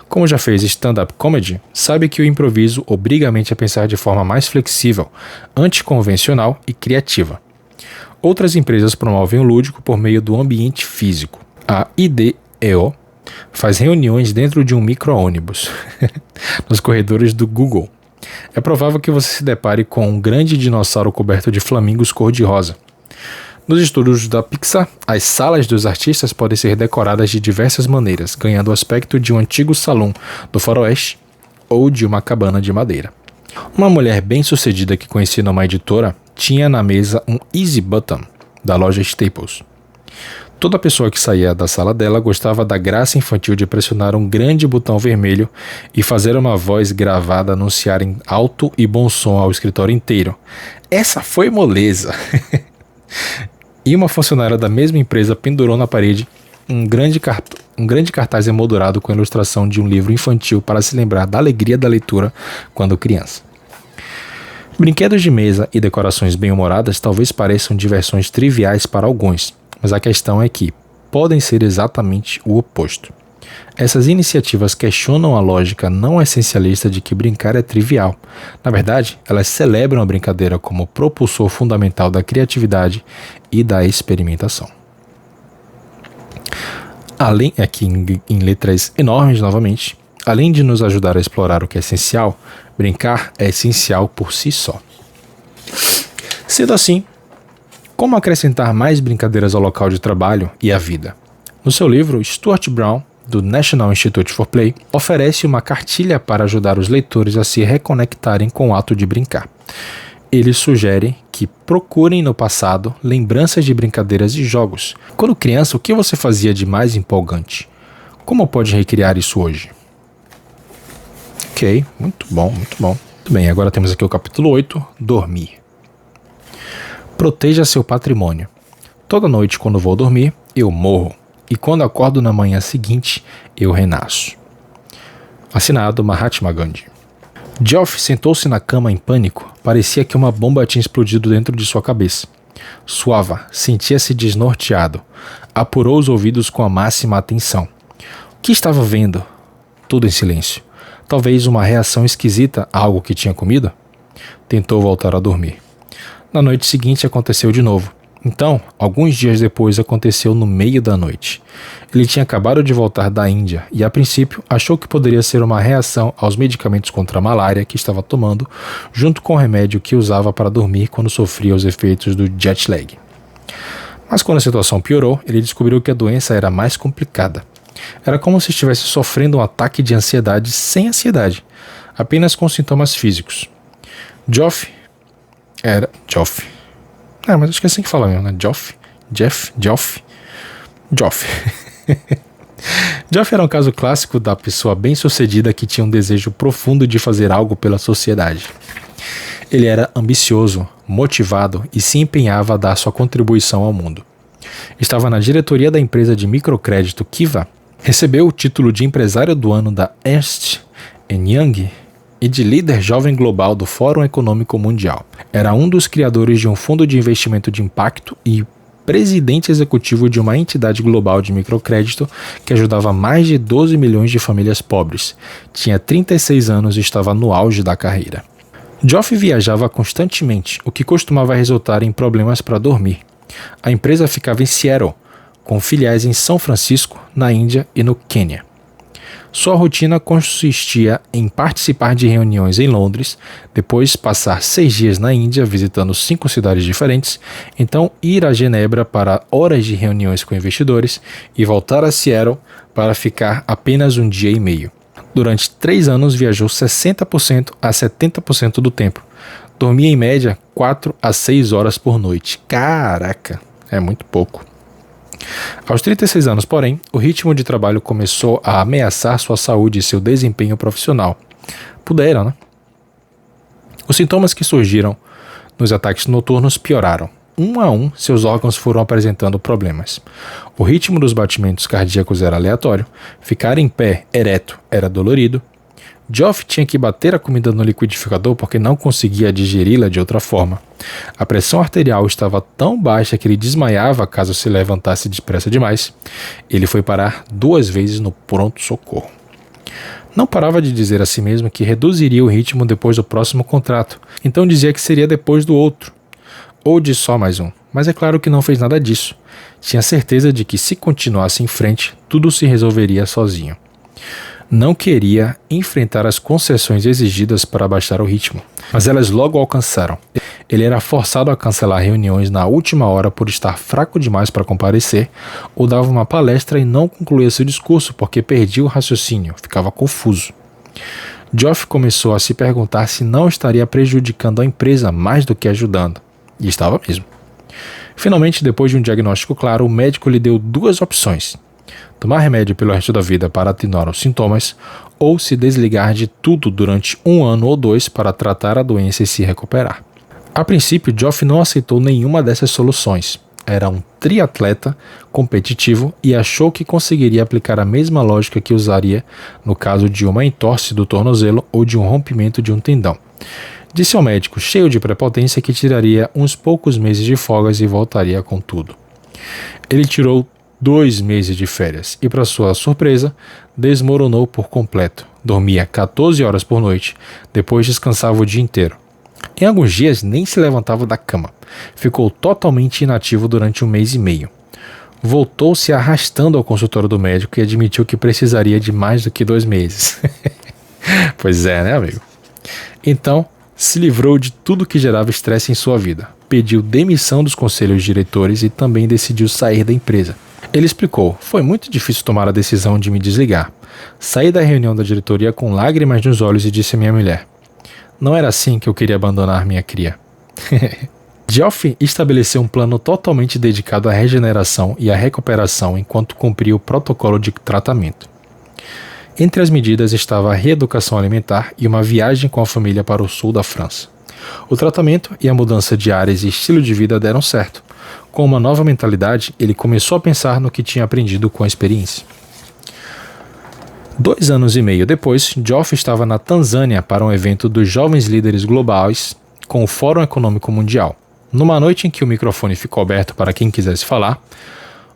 Como já fez stand-up comedy, sabe que o improviso obriga a mente a pensar de forma mais flexível, anticonvencional e criativa. Outras empresas promovem o lúdico por meio do ambiente físico. A IDEO faz reuniões dentro de um micro-ônibus, nos corredores do Google. É provável que você se depare com um grande dinossauro coberto de flamingos cor-de-rosa. Nos estúdios da Pixar, as salas dos artistas podem ser decoradas de diversas maneiras, ganhando o aspecto de um antigo salão do faroeste ou de uma cabana de madeira. Uma mulher bem-sucedida que conheci numa editora tinha na mesa um Easy Button, da loja Staples. Toda pessoa que saía da sala dela gostava da graça infantil de pressionar um grande botão vermelho e fazer uma voz gravada anunciar em alto e bom som ao escritório inteiro: "Essa foi moleza!" E uma funcionária da mesma empresa pendurou na parede um grande cartaz emoldurado com a ilustração de um livro infantil para se lembrar da alegria da leitura quando criança. Brinquedos de mesa e decorações bem-humoradas talvez pareçam diversões triviais para alguns, mas a questão é que podem ser exatamente o oposto. Essas iniciativas questionam a lógica não essencialista de que brincar é trivial. Na verdade, elas celebram a brincadeira como propulsor fundamental da criatividade e da experimentação. Além, aqui em letras enormes novamente, além de nos ajudar a explorar o que é essencial, brincar é essencial por si só. Sendo assim, como acrescentar mais brincadeiras ao local de trabalho e à vida? No seu livro, Stuart Brown, do National Institute for Play, oferece uma cartilha para ajudar os leitores a se reconectarem com o ato de brincar. Ele sugere que procurem no passado lembranças de brincadeiras e jogos. Quando criança, o que você fazia de mais empolgante? Como pode recriar isso hoje? Ok, muito bom, muito bom. Muito bem, agora temos aqui o capítulo 8, Dormir. Proteja seu patrimônio. Toda noite, quando vou dormir, eu morro. E quando acordo na manhã seguinte, eu renasço. Assinado Mahatma Gandhi. Geoff sentou-se na cama em pânico. Parecia que uma bomba tinha explodido dentro de sua cabeça. Suava, sentia-se desnorteado. Apurou os ouvidos com a máxima atenção. O que estava vendo? Tudo em silêncio. Talvez uma reação esquisita a algo que tinha comido? Tentou voltar a dormir. Na noite seguinte aconteceu de novo. Então, alguns dias depois, aconteceu no meio da noite. Ele tinha acabado de voltar da Índia e, a princípio, achou que poderia ser uma reação aos medicamentos contra a malária que estava tomando, junto com o remédio que usava para dormir quando sofria os efeitos do jet lag. Mas quando a situação piorou, ele descobriu que a doença era mais complicada. Era como se estivesse sofrendo um ataque de ansiedade sem ansiedade, apenas com sintomas físicos. Geoff. Mas acho que é assim que fala mesmo, né? Geoff. Geoff era um caso clássico da pessoa bem-sucedida que tinha um desejo profundo de fazer algo pela sociedade. Ele era ambicioso, motivado e se empenhava a dar sua contribuição ao mundo. Estava na diretoria da empresa de microcrédito Kiva, recebeu o título de empresário do ano da Ernst Young e de líder jovem global do Fórum Econômico Mundial. Era um dos criadores de um fundo de investimento de impacto e presidente executivo de uma entidade global de microcrédito que ajudava mais de 12 milhões de famílias pobres. Tinha 36 anos e estava no auge da carreira. Geoff viajava constantemente, o que costumava resultar em problemas para dormir. A empresa ficava em Seattle, com filiais em São Francisco, na Índia e no Quênia. Sua rotina consistia em participar de reuniões em Londres, depois passar 6 dias na Índia visitando 5 cidades diferentes, então ir a Genebra para horas de reuniões com investidores e voltar a Seattle para ficar apenas 1 dia e meio. Durante 3 anos viajou 60% a 70% do tempo. Dormia em média 4 a 6 horas por noite. Caraca, é muito pouco. Aos 36 anos, porém, o ritmo de trabalho começou a ameaçar sua saúde e seu desempenho profissional. Pudera, né? Os sintomas que surgiram nos ataques noturnos pioraram. Um a um, seus órgãos foram apresentando problemas. O ritmo dos batimentos cardíacos era aleatório, ficar em pé ereto era dolorido. Geoff tinha que bater a comida no liquidificador porque não conseguia digeri-la de outra forma. A pressão arterial estava tão baixa que ele desmaiava caso se levantasse depressa demais. Ele foi parar 2 vezes no pronto-socorro. Não parava de dizer a si mesmo que reduziria o ritmo depois do próximo contrato, então dizia que seria depois do outro, ou de só mais um, mas é claro que não fez nada disso. Tinha certeza de que se continuasse em frente, tudo se resolveria sozinho. Não queria enfrentar as concessões exigidas para abaixar o ritmo, mas elas logo o alcançaram. Ele era forçado a cancelar reuniões na última hora por estar fraco demais para comparecer, ou dava uma palestra e não concluía seu discurso porque perdia o raciocínio, ficava confuso. Geoff começou a se perguntar se não estaria prejudicando a empresa mais do que ajudando, e estava mesmo. Finalmente, depois de um diagnóstico claro, o médico lhe deu duas opções: tomar remédio pelo resto da vida para atenuar os sintomas, ou se desligar de tudo durante 1 ano ou 2 para tratar a doença e se recuperar. A princípio, Geoff não aceitou nenhuma dessas soluções. Era um triatleta competitivo e achou que conseguiria aplicar a mesma lógica que usaria no caso de uma entorse do tornozelo ou de um rompimento de um tendão. Disse ao médico, cheio de prepotência, que tiraria uns poucos meses de folgas e voltaria com tudo. Ele tirou 2 meses de férias e, para sua surpresa, desmoronou por completo. Dormia 14 horas por noite, depois descansava o dia inteiro. Em alguns dias nem se levantava da cama. Ficou totalmente inativo durante 1 mês e meio. Voltou se arrastando ao consultório do médico e admitiu que precisaria de mais do que 2 meses. Pois é, né, amigo? Então, se livrou de tudo que gerava estresse em sua vida. Pediu demissão dos conselhos diretores e também decidiu sair da empresa. Ele explicou: foi muito difícil tomar a decisão de me desligar. Saí da reunião da diretoria com lágrimas nos olhos e disse à minha mulher: não era assim que eu queria abandonar minha cria. Geoff estabeleceu um plano totalmente dedicado à regeneração e à recuperação enquanto cumpria o protocolo de tratamento. Entre as medidas estava a reeducação alimentar e uma viagem com a família para o sul da França. O tratamento e a mudança de áreas e estilo de vida deram certo. Com uma nova mentalidade, ele começou a pensar no que tinha aprendido com a experiência. 2 anos e meio depois, Geoff estava na Tanzânia para um evento dos Jovens Líderes Globais com o Fórum Econômico Mundial. Numa noite em que o microfone ficou aberto para quem quisesse falar,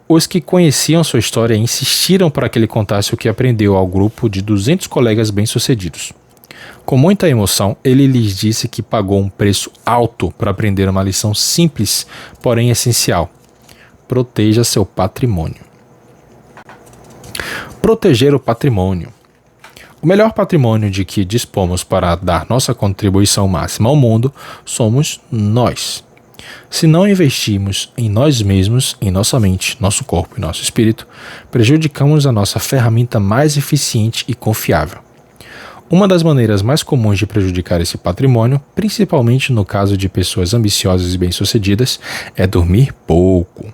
os que conheciam sua história insistiram para que ele contasse o que aprendeu ao grupo de 200 colegas bem-sucedidos. Com muita emoção, ele lhes disse que pagou um preço alto para aprender uma lição simples, porém essencial: proteja seu patrimônio. Proteger o patrimônio. O melhor patrimônio de que dispomos para dar nossa contribuição máxima ao mundo somos nós. Se não investirmos em nós mesmos, em nossa mente, nosso corpo e nosso espírito, prejudicamos a nossa ferramenta mais eficiente e confiável. Uma das maneiras mais comuns de prejudicar esse patrimônio, principalmente no caso de pessoas ambiciosas e bem-sucedidas, é dormir pouco.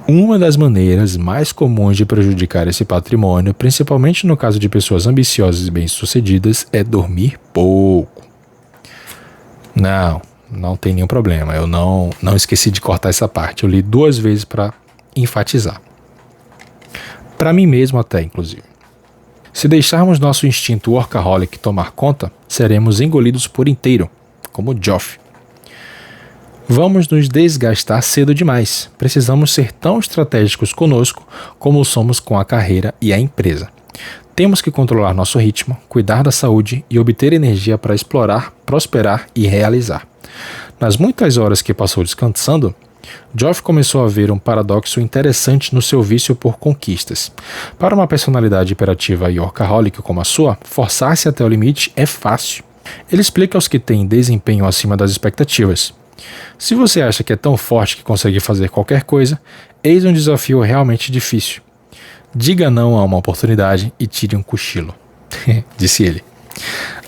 Uma das maneiras mais comuns de prejudicar esse patrimônio, principalmente no caso de pessoas ambiciosas e bem-sucedidas, é dormir pouco. Não tem nenhum problema. Eu não esqueci de cortar essa parte. Eu li 2 vezes para enfatizar. Para mim mesmo até, inclusive. Se deixarmos nosso instinto workaholic tomar conta, seremos engolidos por inteiro, como Geoff. Vamos nos desgastar cedo demais. Precisamos ser tão estratégicos conosco como somos com a carreira e a empresa. Temos que controlar nosso ritmo, cuidar da saúde e obter energia para explorar, prosperar e realizar. Nas muitas horas que passou descansando, Geoff começou a ver um paradoxo interessante no seu vício por conquistas. Para uma personalidade hiperativa e workaholic como a sua, forçar-se até o limite é fácil. Ele explica aos que têm desempenho acima das expectativas: se você acha que é tão forte que consegue fazer qualquer coisa, eis um desafio realmente difícil. Diga não a uma oportunidade e tire um cochilo, disse ele.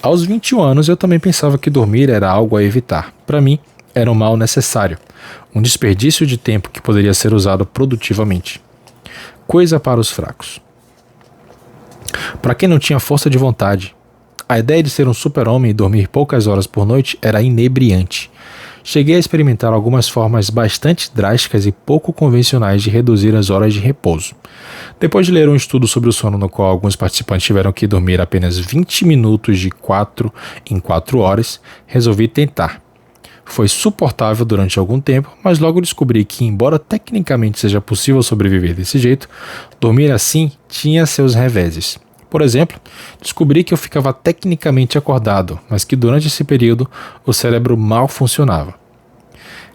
Aos 21 anos eu também pensava que dormir era algo a evitar. Para mim, era um mal necessário, um desperdício de tempo que poderia ser usado produtivamente. Coisa para os fracos. Para quem não tinha força de vontade, a ideia de ser um super-homem e dormir poucas horas por noite era inebriante. Cheguei a experimentar algumas formas bastante drásticas e pouco convencionais de reduzir as horas de repouso. Depois de ler um estudo sobre o sono no qual alguns participantes tiveram que dormir apenas 20 minutos de 4 em 4 horas, resolvi tentar. Foi suportável durante algum tempo, mas logo descobri que, embora tecnicamente seja possível sobreviver desse jeito, dormir assim tinha seus reveses. Por exemplo, descobri que eu ficava tecnicamente acordado, mas que durante esse período o cérebro mal funcionava.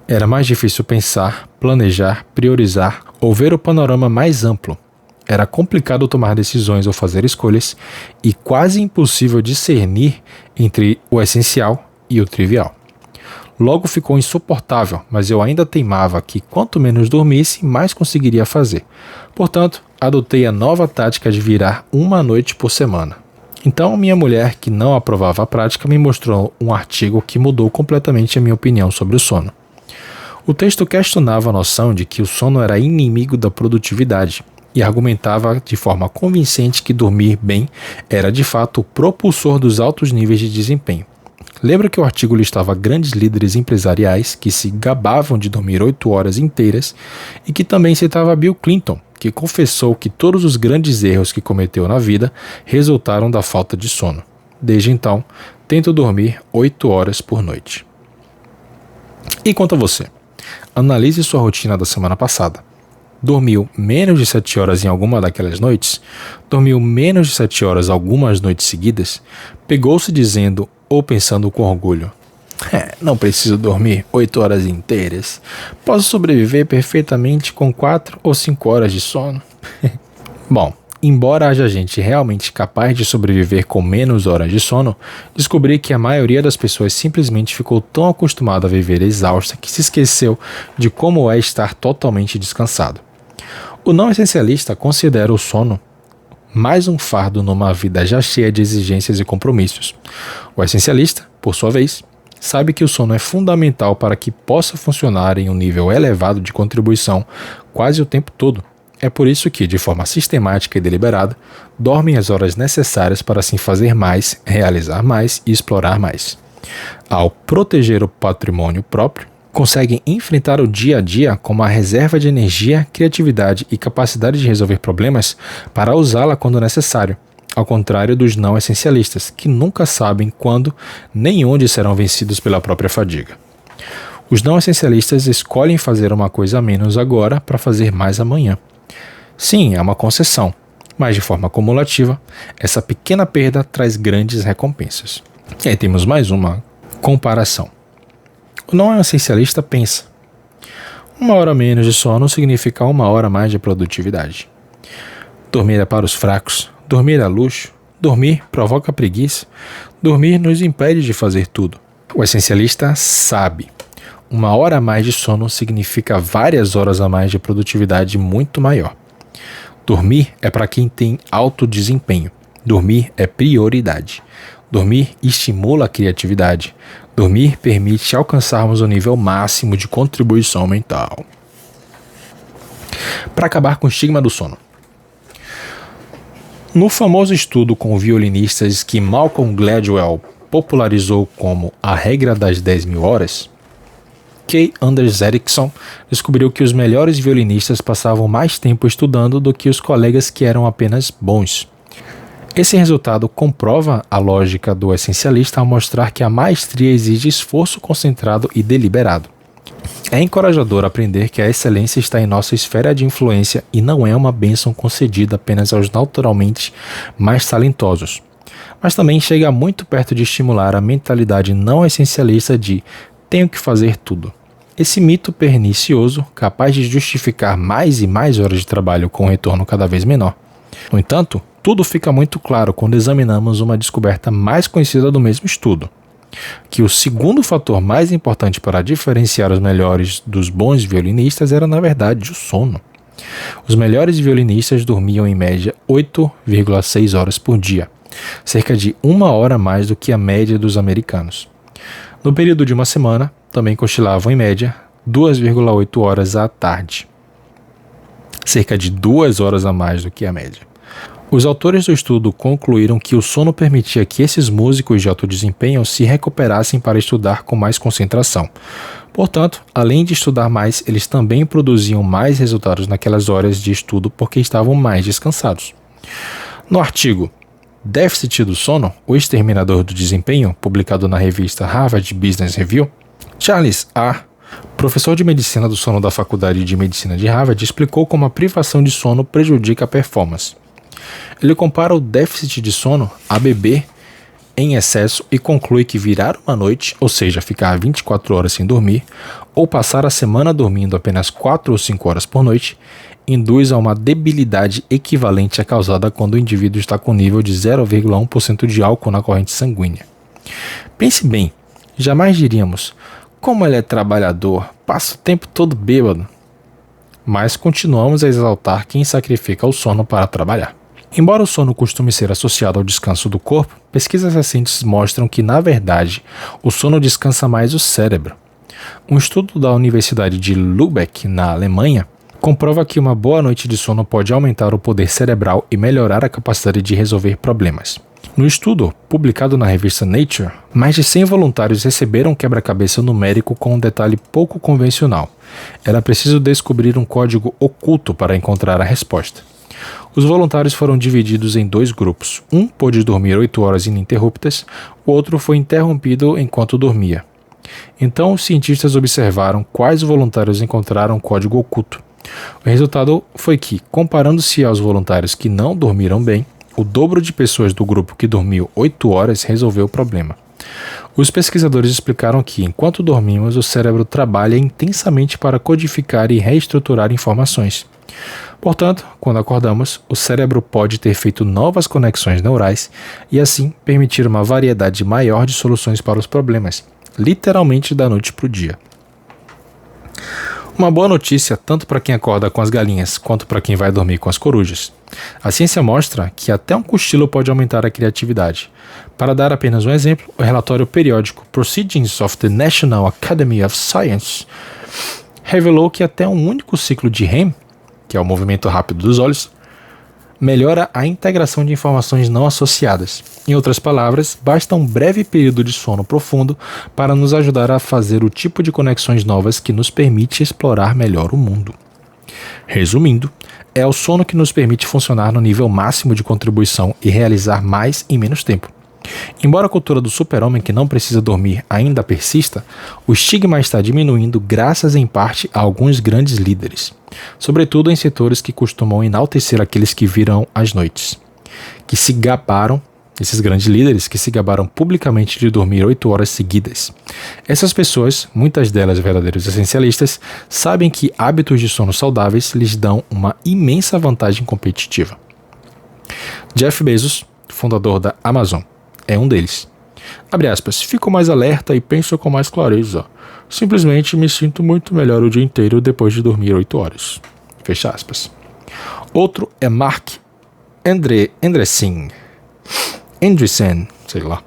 Era mais difícil pensar, planejar, priorizar ou ver o panorama mais amplo. Era complicado tomar decisões ou fazer escolhas e quase impossível discernir entre o essencial e o trivial. Logo ficou insuportável, mas eu ainda teimava que quanto menos dormisse, mais conseguiria fazer. Portanto, adotei a nova tática de virar uma noite por semana. Então, minha mulher, que não aprovava a prática, me mostrou um artigo que mudou completamente a minha opinião sobre o sono. O texto questionava a noção de que o sono era inimigo da produtividade e argumentava de forma convincente que dormir bem era de fato o propulsor dos altos níveis de desempenho. Lembra que o artigo listava grandes líderes empresariais que se gabavam de dormir 8 horas inteiras e que também citava Bill Clinton, que confessou que todos os grandes erros que cometeu na vida resultaram da falta de sono. Desde então, tento dormir 8 horas por noite. E quanto a você? Analise sua rotina da semana passada. Dormiu menos de 7 horas em alguma daquelas noites? Dormiu menos de 7 horas algumas noites seguidas? Pegou-se dizendo ou pensando com orgulho: não preciso dormir 8 horas inteiras. Posso sobreviver perfeitamente com 4 ou 5 horas de sono? Bom, embora haja gente realmente capaz de sobreviver com menos horas de sono, descobri que a maioria das pessoas simplesmente ficou tão acostumada a viver exausta que se esqueceu de como é estar totalmente descansado. O não essencialista considera o sono mais um fardo numa vida já cheia de exigências e compromissos. O essencialista, por sua vez, sabe que o sono é fundamental para que possa funcionar em um nível elevado de contribuição quase o tempo todo. É por isso que, de forma sistemática e deliberada, dormem as horas necessárias para assim fazer mais, realizar mais e explorar mais. Ao proteger o patrimônio próprio, conseguem enfrentar o dia a dia com uma reserva de energia, criatividade e capacidade de resolver problemas para usá-la quando necessário, ao contrário dos não essencialistas, que nunca sabem quando nem onde serão vencidos pela própria fadiga. Os não essencialistas escolhem fazer uma coisa a menos agora para fazer mais amanhã. Sim, é uma concessão, mas de forma acumulativa, essa pequena perda traz grandes recompensas. E aí temos mais uma comparação. O não essencialista pensa: 1 hora menos de sono significa 1 hora mais de produtividade. Dormir é para os fracos, dormir é luxo, dormir provoca preguiça, dormir nos impede de fazer tudo. O essencialista sabe: 1 hora a mais de sono significa várias horas a mais de produtividade muito maior. Dormir é para quem tem alto desempenho. Dormir é prioridade. Dormir estimula a criatividade. Dormir permite alcançarmos o nível máximo de contribuição mental. Para acabar com o estigma do sono. No famoso estudo com violinistas que Malcolm Gladwell popularizou como a regra das 10.000 horas, K. Anders Ericsson descobriu que os melhores violinistas passavam mais tempo estudando do que os colegas que eram apenas bons. Esse resultado comprova a lógica do essencialista ao mostrar que a maestria exige esforço concentrado e deliberado. É encorajador aprender que a excelência está em nossa esfera de influência e não é uma bênção concedida apenas aos naturalmente mais talentosos, mas também chega muito perto de estimular a mentalidade não essencialista de tenho que fazer tudo. Esse mito pernicioso, capaz de justificar mais e mais horas de trabalho com um retorno cada vez menor. No entanto, tudo fica muito claro quando examinamos uma descoberta mais conhecida do mesmo estudo, que o segundo fator mais importante para diferenciar os melhores dos bons violinistas era, na verdade, o sono. Os melhores violinistas dormiam em média 8,6 horas por dia, cerca de 1 hora mais do que a média dos americanos. No período de uma semana, também cochilavam em média 2,8 horas à tarde, cerca de 2 horas a mais do que a média. Os autores do estudo concluíram que o sono permitia que esses músicos de alto desempenho se recuperassem para estudar com mais concentração. Portanto, além de estudar mais, eles também produziam mais resultados naquelas horas de estudo porque estavam mais descansados. No artigo Déficit do Sono, o Exterminador do Desempenho, publicado na revista Harvard Business Review, Charles A., professor de medicina do sono da Faculdade de Medicina de Harvard, explicou como a privação de sono prejudica a performance. Ele compara o déficit de sono, ABB, em excesso e conclui que virar uma noite, ou seja, ficar 24 horas sem dormir, ou passar a semana dormindo apenas 4 ou 5 horas por noite, induz a uma debilidade equivalente à causada quando o indivíduo está com nível de 0,1% de álcool na corrente sanguínea. Pense bem, jamais diríamos, como ele é trabalhador, passa o tempo todo bêbado. Mas continuamos a exaltar quem sacrifica o sono para trabalhar. Embora o sono costume ser associado ao descanso do corpo, pesquisas recentes mostram que, na verdade, o sono descansa mais o cérebro. Um estudo da Universidade de Lübeck, na Alemanha, comprova que uma boa noite de sono pode aumentar o poder cerebral e melhorar a capacidade de resolver problemas. No estudo, publicado na revista Nature, mais de 100 voluntários receberam um quebra-cabeça numérico com um detalhe pouco convencional. Era preciso descobrir um código oculto para encontrar a resposta. Os voluntários foram divididos em 2 grupos. Um pôde dormir 8 horas ininterruptas, o outro foi interrompido enquanto dormia. Então, os cientistas observaram quais voluntários encontraram o código oculto. O resultado foi que, comparando-se aos voluntários que não dormiram bem, o dobro de pessoas do grupo que dormiu 8 horas resolveu o problema. Os pesquisadores explicaram que, enquanto dormimos, o cérebro trabalha intensamente para codificar e reestruturar informações. Portanto, quando acordamos, o cérebro pode ter feito novas conexões neurais e, assim, permitir uma variedade maior de soluções para os problemas, literalmente da noite para o dia. Uma boa notícia tanto para quem acorda com as galinhas quanto para quem vai dormir com as corujas. A ciência mostra que até um cochilo pode aumentar a criatividade. Para dar apenas um exemplo, o relatório periódico Proceedings of the National Academy of Science revelou que até um único ciclo de REM, que é o movimento rápido dos olhos, melhora a integração de informações não associadas. Em outras palavras, basta um breve período de sono profundo para nos ajudar a fazer o tipo de conexões novas que nos permite explorar melhor o mundo. Resumindo, é o sono que nos permite funcionar no nível máximo de contribuição e realizar mais em menos tempo. Embora a cultura do super-homem que não precisa dormir ainda persista, o estigma está diminuindo graças em parte a alguns grandes líderes, sobretudo em setores que costumam enaltecer aqueles que viram as noites, que se gabaram, esses grandes líderes que se gabaram publicamente de dormir 8 horas seguidas. Essas pessoas, muitas delas verdadeiros essencialistas, sabem que hábitos de sono saudáveis lhes dão uma imensa vantagem competitiva. Jeff Bezos, fundador da Amazon, é um deles. Abre aspas, fico mais alerta e penso com mais clareza. Simplesmente me sinto muito melhor o dia inteiro depois de dormir 8 horas. Fecha aspas. Outro é Mark Andreessen, sei lá.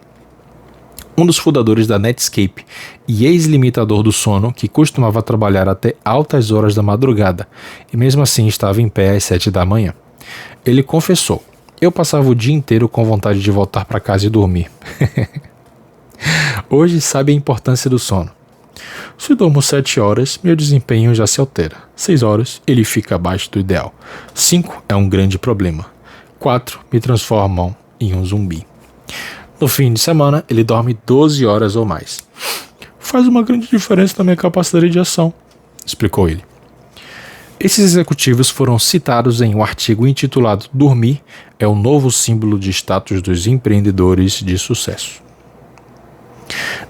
Um dos fundadores da Netscape e ex-limitador do sono que costumava trabalhar até altas horas da madrugada e mesmo assim estava em pé às 7 da manhã. Ele confessou: eu passava o dia inteiro com vontade de voltar para casa e dormir. Hoje sabe a importância do sono. Se durmo 7 horas, meu desempenho já se altera. 6 horas, ele fica abaixo do ideal. 5 é um grande problema. 4 me transformam em um zumbi. No fim de semana, ele dorme 12 horas ou mais. Faz uma grande diferença na minha capacidade de ação, explicou ele. Esses executivos foram citados em um artigo intitulado Dormir é o novo símbolo de status dos empreendedores de sucesso.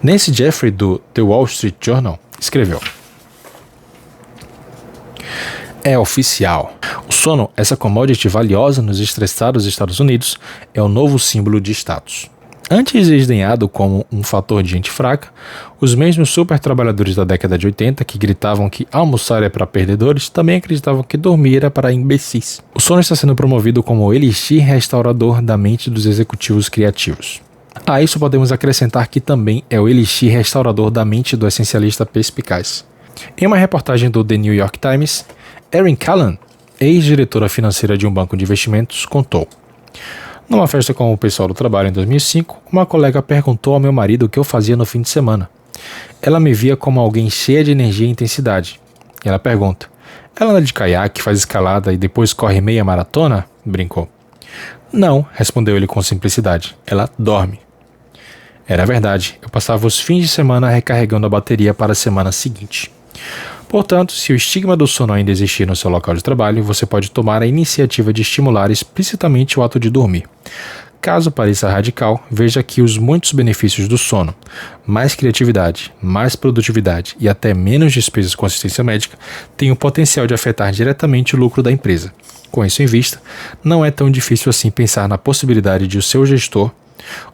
Nancy Jeffrey, do The Wall Street Journal, escreveu: é oficial. O sono, essa commodity valiosa nos estressados Estados Unidos, é o novo símbolo de status. Antes desdenhado como um fator de gente fraca, os mesmos super trabalhadores da década de 80 que gritavam que almoçar é para perdedores também acreditavam que dormir era para imbecis. O sono está sendo promovido como o elixir restaurador da mente dos executivos criativos. A isso podemos acrescentar que também é o elixir restaurador da mente do essencialista perspicaz. Em uma reportagem do The New York Times, Erin Callan, ex-diretora financeira de um banco de investimentos, contou: numa festa com o pessoal do trabalho em 2005, uma colega perguntou ao meu marido o que eu fazia no fim de semana. Ela me via como alguém cheia de energia e intensidade. Ela pergunta: ela anda de caiaque, faz escalada e depois corre meia maratona? Brincou. Não, respondeu ele com simplicidade. Ela dorme. Era verdade, eu passava os fins de semana recarregando a bateria para a semana seguinte. Portanto, se o estigma do sono ainda existir no seu local de trabalho, você pode tomar a iniciativa de estimular explicitamente o ato de dormir. Caso pareça radical, veja aqui os muitos benefícios do sono. Mais criatividade, mais produtividade e até menos despesas com assistência médica têm o potencial de afetar diretamente o lucro da empresa. Com isso em vista, não é tão difícil assim pensar na possibilidade de o seu gestor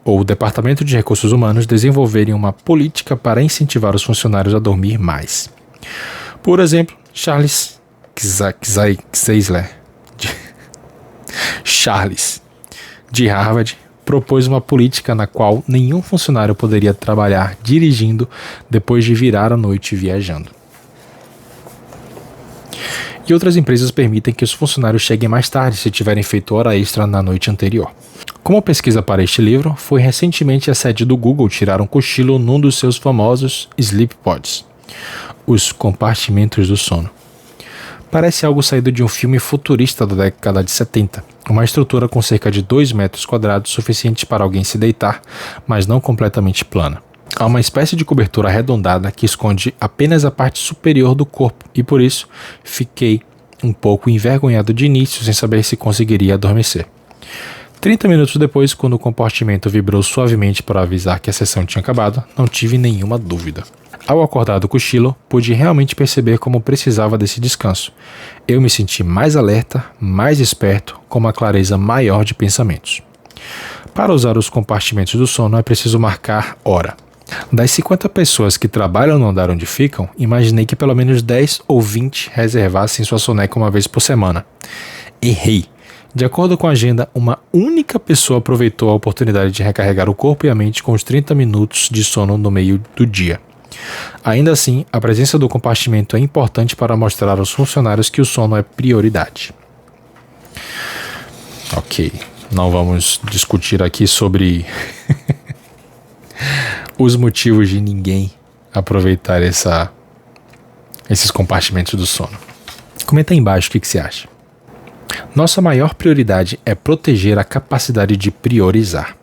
ou o Departamento de Recursos Humanos desenvolverem uma política para incentivar os funcionários a dormir mais. Por exemplo, Charles de Harvard propôs uma política na qual nenhum funcionário poderia trabalhar dirigindo depois de virar a noite viajando. E outras empresas permitem que os funcionários cheguem mais tarde se tiverem feito hora extra na noite anterior. Como pesquisa para este livro, foi recentemente a sede do Google tirar um cochilo num dos seus famosos sleep pods, os compartimentos do sono. Parece algo saído de um filme futurista da década de 70, uma estrutura com cerca de 2 metros quadrados suficiente para alguém se deitar, mas não completamente plana. Há uma espécie de cobertura arredondada que esconde apenas a parte superior do corpo e por isso fiquei um pouco envergonhado de início sem saber se conseguiria adormecer. 30 minutos depois, quando o compartimento vibrou suavemente para avisar que a sessão tinha acabado, não tive nenhuma dúvida. Ao acordar do cochilo, pude realmente perceber como precisava desse descanso. Eu me senti mais alerta, mais esperto, com uma clareza maior de pensamentos. Para usar os compartimentos do sono é preciso marcar hora. Das 50 pessoas que trabalham no andar onde ficam, imaginei que pelo menos 10 ou 20 reservassem sua soneca uma vez por semana. Errei. De acordo com a agenda, uma única pessoa aproveitou a oportunidade de recarregar o corpo e a mente com os 30 minutos de sono no meio do dia. Ainda assim, a presença do compartimento é importante para mostrar aos funcionários que o sono é prioridade. Ok, não vamos discutir aqui sobre os motivos de ninguém aproveitar esses compartimentos do sono. Comenta aí embaixo o que você acha. Nossa maior prioridade é proteger a capacidade de priorizar.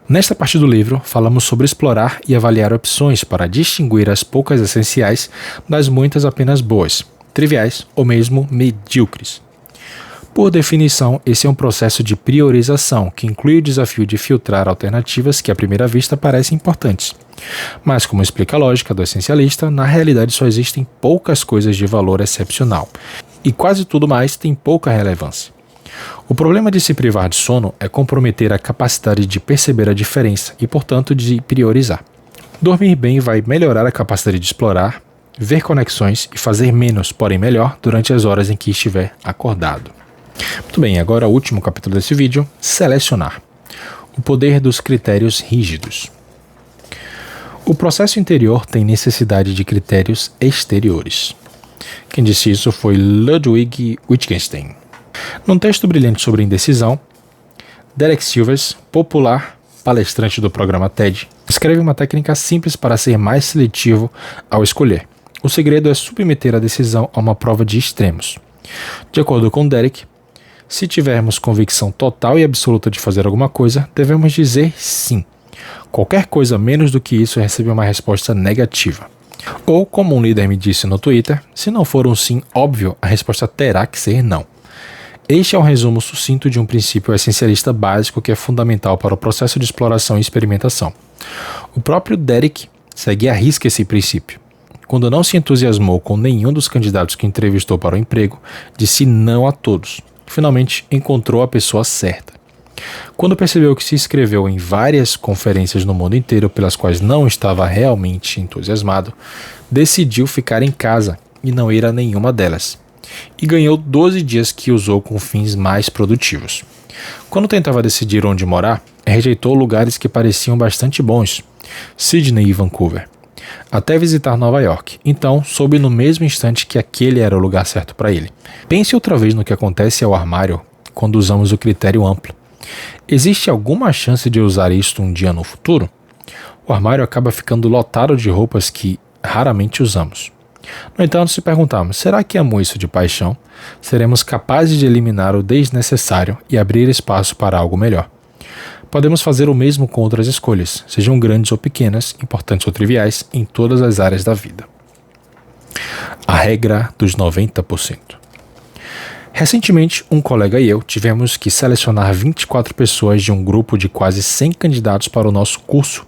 Nesta parte do livro, falamos sobre explorar e avaliar opções para distinguir as poucas essenciais das muitas apenas boas, triviais ou mesmo medíocres. Por definição, esse é um processo de priorização que inclui o desafio de filtrar alternativas que à primeira vista parecem importantes. Mas, como explica a lógica do essencialista, na realidade só existem poucas coisas de valor excepcional e quase tudo mais tem pouca relevância. O problema de se privar de sono é comprometer a capacidade de perceber a diferença e, portanto, de priorizar. Dormir bem vai melhorar a capacidade de explorar, ver conexões e fazer menos, porém melhor, durante as horas em que estiver acordado. Muito bem, agora o último capítulo desse vídeo, selecionar. O poder dos critérios rígidos. O processo interior tem necessidade de critérios exteriores. Quem disse isso foi Ludwig Wittgenstein. Num texto brilhante sobre indecisão, Derek Sivers, popular palestrante do programa TED, escreve uma técnica simples para ser mais seletivo ao escolher. O segredo é submeter a decisão a uma prova de extremos. De acordo com Derek, se tivermos convicção total e absoluta de fazer alguma coisa, devemos dizer sim. Qualquer coisa menos do que isso recebe uma resposta negativa. Ou, como um líder me disse no Twitter, se não for um sim óbvio, a resposta terá que ser não. Este é um resumo sucinto de um princípio essencialista básico que é fundamental para o processo de exploração e experimentação. O próprio Derek segue à risca esse princípio. Quando não se entusiasmou com nenhum dos candidatos que entrevistou para o emprego, disse não a todos. Finalmente encontrou a pessoa certa. Quando percebeu que se inscreveu em várias conferências no mundo inteiro pelas quais não estava realmente entusiasmado, decidiu ficar em casa e não ir a nenhuma delas. E ganhou 12 dias que usou com fins mais produtivos. Quando tentava decidir onde morar, rejeitou lugares que pareciam bastante bons, Sydney e Vancouver, até visitar Nova York. Então, soube no mesmo instante que aquele era o lugar certo para ele. Pense outra vez no que acontece ao armário quando usamos o critério amplo. Existe alguma chance de usar isto um dia no futuro? O armário acaba ficando lotado de roupas que raramente usamos. No entanto, se perguntarmos, será que amo isso de paixão? Seremos capazes de eliminar o desnecessário e abrir espaço para algo melhor. Podemos fazer o mesmo com outras escolhas, sejam grandes ou pequenas, importantes ou triviais, em todas as áreas da vida. A regra dos 90%. Recentemente, um colega e eu tivemos que selecionar 24 pessoas de um grupo de quase 100 candidatos para o nosso curso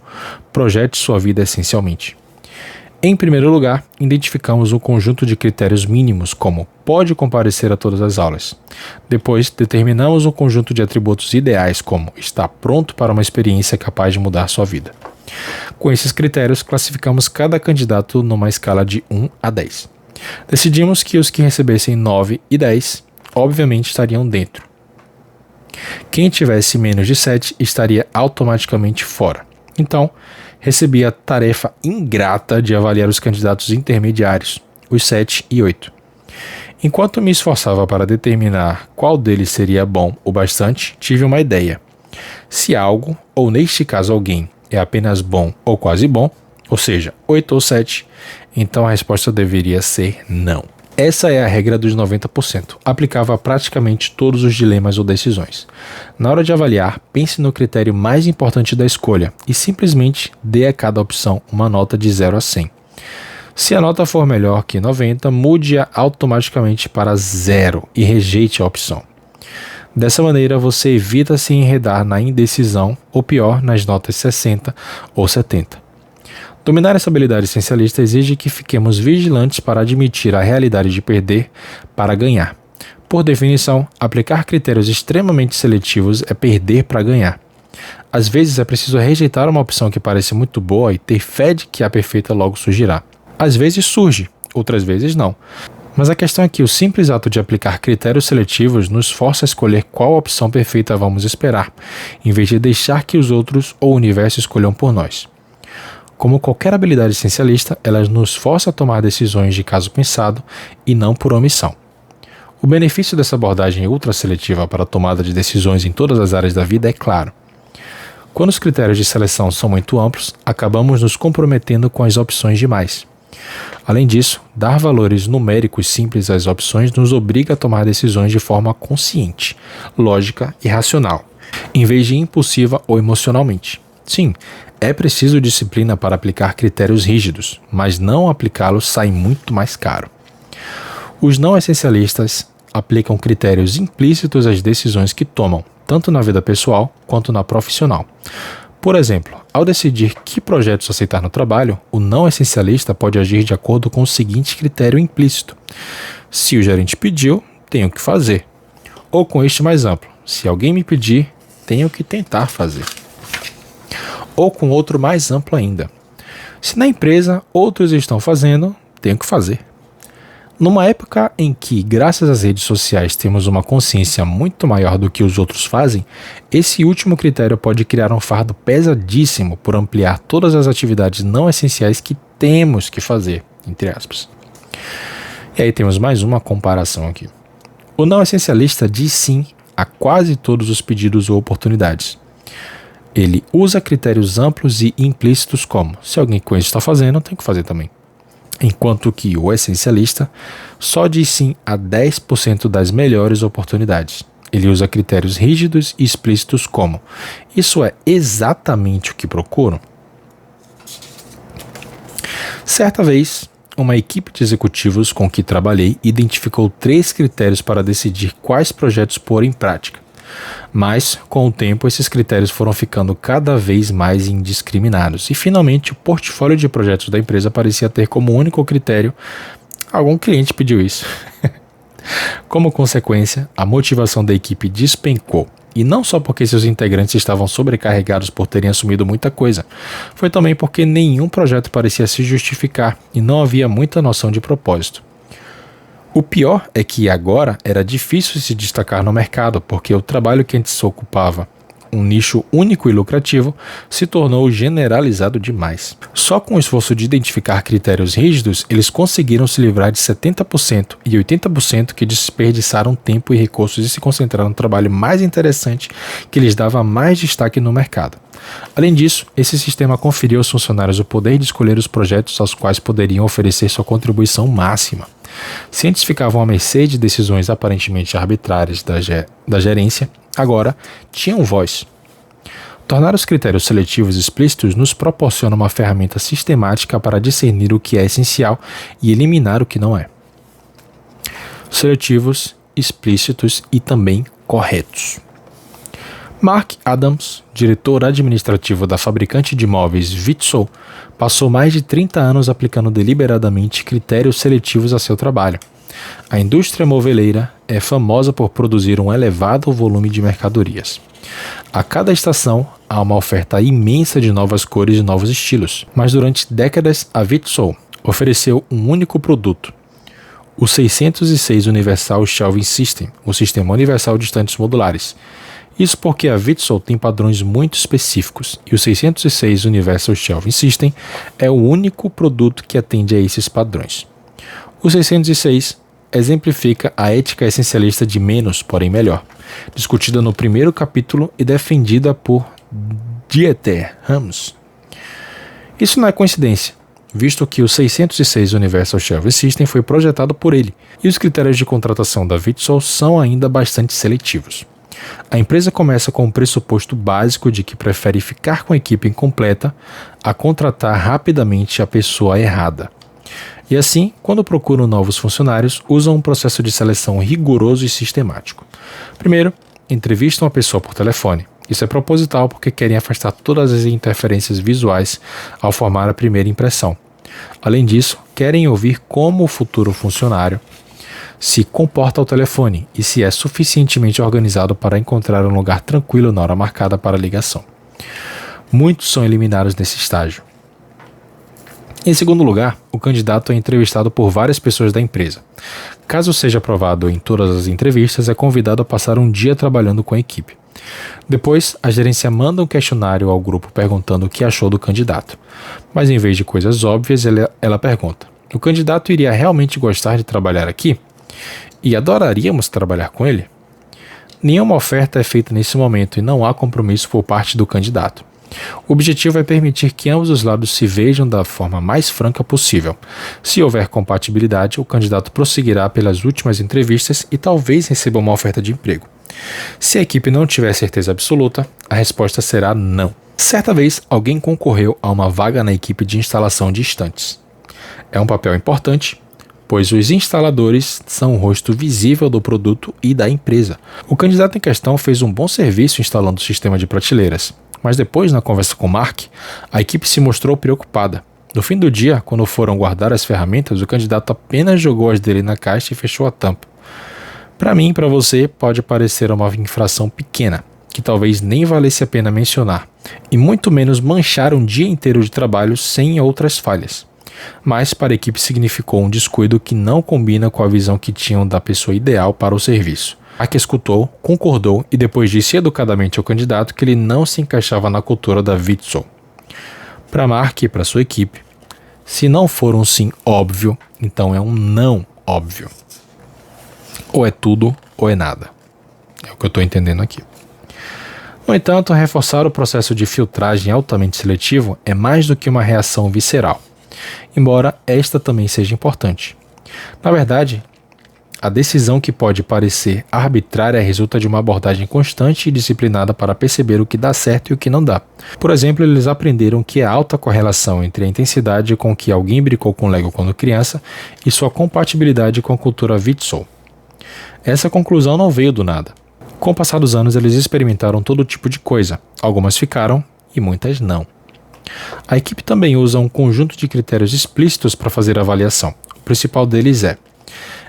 Projete Sua Vida Essencialmente. Em primeiro lugar, identificamos um conjunto de critérios mínimos como pode comparecer a todas as aulas. Depois, determinamos um conjunto de atributos ideais como está pronto para uma experiência capaz de mudar sua vida. Com esses critérios, classificamos cada candidato numa escala de 1 a 10. Decidimos que os que recebessem 9 e 10, obviamente, estariam dentro. Quem tivesse menos de 7 estaria automaticamente fora. Então, recebi a tarefa ingrata de avaliar os candidatos intermediários, os 7 e 8. Enquanto me esforçava para determinar qual deles seria bom o bastante, tive uma ideia. Se algo, ou neste caso alguém, é apenas bom ou quase bom, ou seja, 8 ou 7, então a resposta deveria ser não. Essa é a regra dos 90%, aplicável a praticamente todos os dilemas ou decisões. Na hora de avaliar, pense no critério mais importante da escolha e simplesmente dê a cada opção uma nota de 0 a 100. Se a nota for melhor que 90, mude-a automaticamente para 0 e rejeite a opção. Dessa maneira, você evita se enredar na indecisão ou pior, nas notas 60 ou 70. Dominar essa habilidade essencialista exige que fiquemos vigilantes para admitir a realidade de perder para ganhar. Por definição, aplicar critérios extremamente seletivos é perder para ganhar. Às vezes é preciso rejeitar uma opção que parece muito boa e ter fé de que a perfeita logo surgirá. Às vezes surge, outras vezes não. Mas a questão é que o simples ato de aplicar critérios seletivos nos força a escolher qual opção perfeita vamos esperar, em vez de deixar que os outros ou o universo escolham por nós. Como qualquer habilidade essencialista, ela nos força a tomar decisões de caso pensado e não por omissão. O benefício dessa abordagem ultra-seletiva para a tomada de decisões em todas as áreas da vida é claro. Quando os critérios de seleção são muito amplos, acabamos nos comprometendo com as opções demais. Além disso, dar valores numéricos simples às opções nos obriga a tomar decisões de forma consciente, lógica e racional, em vez de impulsiva ou emocionalmente. Sim, é preciso disciplina para aplicar critérios rígidos, mas não aplicá-los sai muito mais caro. Os não essencialistas aplicam critérios implícitos às decisões que tomam, tanto na vida pessoal quanto na profissional. Por exemplo, ao decidir que projetos aceitar no trabalho, o não essencialista pode agir de acordo com o seguinte critério implícito: se o gerente pediu, tenho que fazer. Ou com este mais amplo: se alguém me pedir, tenho que tentar fazer. Ou com outro mais amplo ainda: se na empresa outros estão fazendo, tenho que fazer. Numa época em que, graças às redes sociais, temos uma consciência muito maior do que os outros fazem, esse último critério pode criar um fardo pesadíssimo por ampliar todas as atividades não essenciais que temos que fazer, entre aspas. E aí temos mais uma comparação aqui. O não essencialista diz sim a quase todos os pedidos ou oportunidades. Ele usa critérios amplos e implícitos como: se alguém com isso está fazendo, tem que fazer também. Enquanto que o essencialista só diz sim a 10% das melhores oportunidades. Ele usa critérios rígidos e explícitos como: isso é exatamente o que procuro? Certa vez, uma equipe de executivos com que trabalhei identificou 3 critérios para decidir quais projetos pôr em prática. Mas, com o tempo, esses critérios foram ficando cada vez mais indiscriminados e, finalmente, o portfólio de projetos da empresa parecia ter como único critério: algum cliente pediu isso. Como consequência, a motivação da equipe despencou. E não só porque seus integrantes estavam sobrecarregados por terem assumido muita coisa, foi também porque nenhum projeto parecia se justificar e não havia muita noção de propósito. O pior é que agora era difícil se destacar no mercado, porque o trabalho que antes ocupava um nicho único e lucrativo se tornou generalizado demais. Só com o esforço de identificar critérios rígidos, eles conseguiram se livrar de 70% e 80% que desperdiçaram tempo e recursos e se concentraram no trabalho mais interessante que lhes dava mais destaque no mercado. Além disso, esse sistema conferiu aos funcionários o poder de escolher os projetos aos quais poderiam oferecer sua contribuição máxima. Se antes ficavam à mercê de decisões aparentemente arbitrárias da gerência, agora tinham voz. Tornar os critérios seletivos explícitos nos proporciona uma ferramenta sistemática para discernir o que é essencial e eliminar o que não é. Seletivos, explícitos e também corretos. Mark Adams, diretor administrativo da fabricante de móveis Vitsoe, passou mais de 30 anos aplicando deliberadamente critérios seletivos a seu trabalho. A indústria moveleira é famosa por produzir um elevado volume de mercadorias. A cada estação, há uma oferta imensa de novas cores e novos estilos, mas durante décadas a Vitsoe ofereceu um único produto, o 606 Universal Shelving System, o Sistema Universal de Estantes Modulares. Isso porque a Vitsoe tem padrões muito específicos e o 606 Universal Shelving System é o único produto que atende a esses padrões. O 606 exemplifica a ética essencialista de menos, porém melhor, discutida no primeiro capítulo e defendida por Dieter Rams. Isso não é coincidência, visto que o 606 Universal Shelving System foi projetado por ele, e os critérios de contratação da Vitsoe são ainda bastante seletivos. A empresa começa com um pressuposto básico de que prefere ficar com a equipe incompleta a contratar rapidamente a pessoa errada. E assim, quando procuram novos funcionários, usam um processo de seleção rigoroso e sistemático. Primeiro, entrevistam a pessoa por telefone. Isso é proposital porque querem afastar todas as interferências visuais ao formar a primeira impressão. Além disso, querem ouvir como o futuro funcionário se comporta ao telefone e se é suficientemente organizado para encontrar um lugar tranquilo na hora marcada para a ligação. Muitos são eliminados nesse estágio. Em segundo lugar, o candidato é entrevistado por várias pessoas da empresa. Caso seja aprovado em todas as entrevistas, é convidado a passar um dia trabalhando com a equipe. Depois, a gerência manda um questionário ao grupo perguntando o que achou do candidato. Mas em vez de coisas óbvias, ela pergunta: o candidato iria realmente gostar de trabalhar aqui? E adoraríamos trabalhar com ele? Nenhuma oferta é feita nesse momento e não há compromisso por parte do candidato. O objetivo é permitir que ambos os lados se vejam da forma mais franca possível. Se houver compatibilidade, o candidato prosseguirá pelas últimas entrevistas e talvez receba uma oferta de emprego. Se a equipe não tiver certeza absoluta, a resposta será não. Certa vez, alguém concorreu a uma vaga na equipe de instalação de estantes. É um papel importante, pois os instaladores são o rosto visível do produto e da empresa. O candidato em questão fez um bom serviço instalando o sistema de prateleiras, mas depois, na conversa com Mark, a equipe se mostrou preocupada. No fim do dia, quando foram guardar as ferramentas, o candidato apenas jogou as dele na caixa e fechou a tampa. Para mim e para você, pode parecer uma infração pequena, que talvez nem valesse a pena mencionar, e muito menos manchar um dia inteiro de trabalho sem outras falhas. Mas para a equipe significou um descuido que não combina com a visão que tinham da pessoa ideal para o serviço. Mark escutou, concordou e depois disse educadamente ao candidato que ele não se encaixava na cultura da Vitsoe. Para Mark e para sua equipe, se não for um sim óbvio, então é um não óbvio. Ou é tudo ou é nada. É o que eu estou entendendo aqui. No entanto, reforçar o processo de filtragem altamente seletivo é mais do que uma reação visceral, embora esta também seja importante. Na verdade, a decisão que pode parecer arbitrária resulta de uma abordagem constante e disciplinada para perceber o que dá certo e o que não dá. Por exemplo, eles aprenderam que há alta correlação entre a intensidade com que alguém brincou com Lego quando criança e sua compatibilidade com a cultura Vitsoe. Essa conclusão não veio do nada. Com o passar dos anos, eles experimentaram todo tipo de coisa. Algumas ficaram e muitas não. A equipe também usa um conjunto de critérios explícitos para fazer a avaliação. O principal deles é: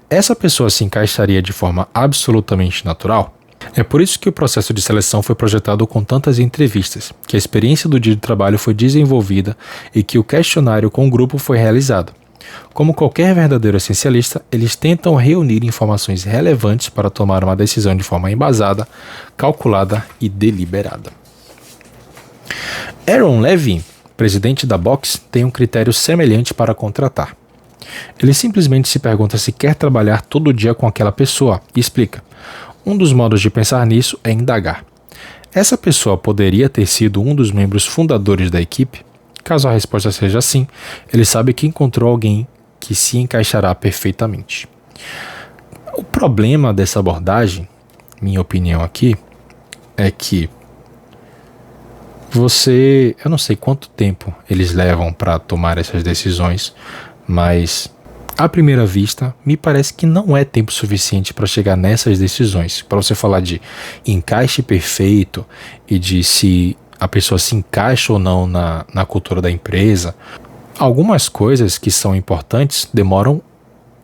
essa pessoa se encaixaria de forma absolutamente natural? É por isso que o processo de seleção foi projetado com tantas entrevistas, que a experiência do dia de trabalho foi desenvolvida e que o questionário com o grupo foi realizado. Como qualquer verdadeiro essencialista, eles tentam reunir informações relevantes para tomar uma decisão de forma embasada, calculada e deliberada. Aaron Levin, presidente da Box, tem um critério semelhante para contratar. Ele simplesmente se pergunta se quer trabalhar todo dia com aquela pessoa e explica: um dos modos de pensar nisso é indagar. Essa pessoa poderia ter sido um dos membros fundadores da equipe? Caso a resposta seja sim, ele sabe que encontrou alguém que se encaixará perfeitamente. O problema dessa abordagem, minha opinião aqui, é que eu não sei quanto tempo eles levam para tomar essas decisões, mas à primeira vista, me parece que não é tempo suficiente para chegar nessas decisões. Para você falar de encaixe perfeito e de se a pessoa se encaixa ou não na cultura da empresa. Algumas coisas que são importantes demoram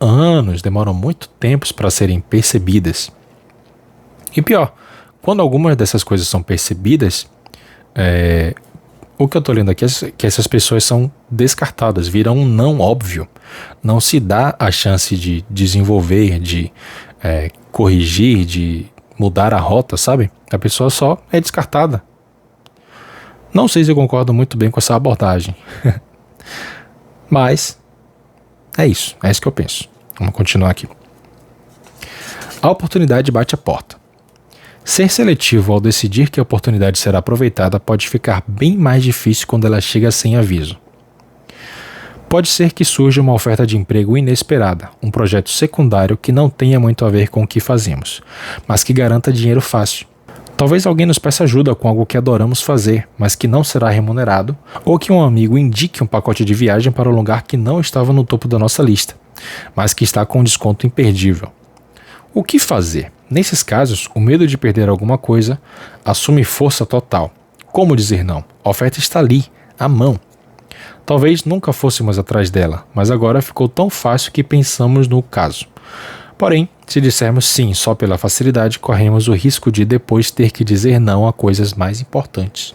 anos, demoram muito tempo para serem percebidas. E pior, quando algumas dessas coisas são percebidas, o que eu estou lendo aqui é que essas pessoas são descartadas, viram um não óbvio. Não se dá a chance de desenvolver, de corrigir, de mudar a rota, sabe? A pessoa só é descartada. Não sei se eu concordo muito bem com essa abordagem. Mas é isso que eu penso. Vamos continuar aqui. A oportunidade bate a porta. Ser seletivo ao decidir que a oportunidade será aproveitada pode ficar bem mais difícil quando ela chega sem aviso. Pode ser que surja uma oferta de emprego inesperada, um projeto secundário que não tenha muito a ver com o que fazemos, mas que garanta dinheiro fácil. Talvez alguém nos peça ajuda com algo que adoramos fazer, mas que não será remunerado, ou que um amigo indique um pacote de viagem para um lugar que não estava no topo da nossa lista, mas que está com um desconto imperdível. O que fazer? Nesses casos, o medo de perder alguma coisa assume força total. Como dizer não? A oferta está ali, à mão. Talvez nunca fôssemos atrás dela, mas agora ficou tão fácil que pensamos no caso. Porém, se dissermos sim só pela facilidade, corremos o risco de depois ter que dizer não a coisas mais importantes.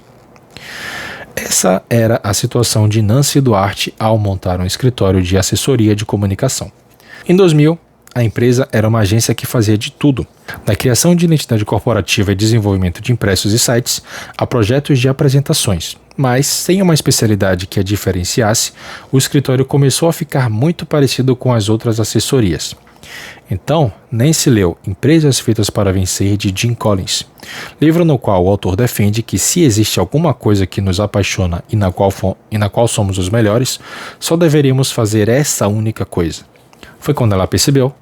Essa era a situação de Nancy Duarte ao montar um escritório de assessoria de comunicação. Em 2000, a empresa era uma agência que fazia de tudo, da criação de identidade corporativa e desenvolvimento de impressos e sites, a projetos de apresentações. Mas, sem uma especialidade que a diferenciasse, o escritório começou a ficar muito parecido com as outras assessorias. Então, Nancy leu Empresas Feitas para Vencer, de Jim Collins, livro no qual o autor defende que se existe alguma coisa que nos apaixona e na qual somos os melhores, só deveríamos fazer essa única coisa. Foi quando ela percebeu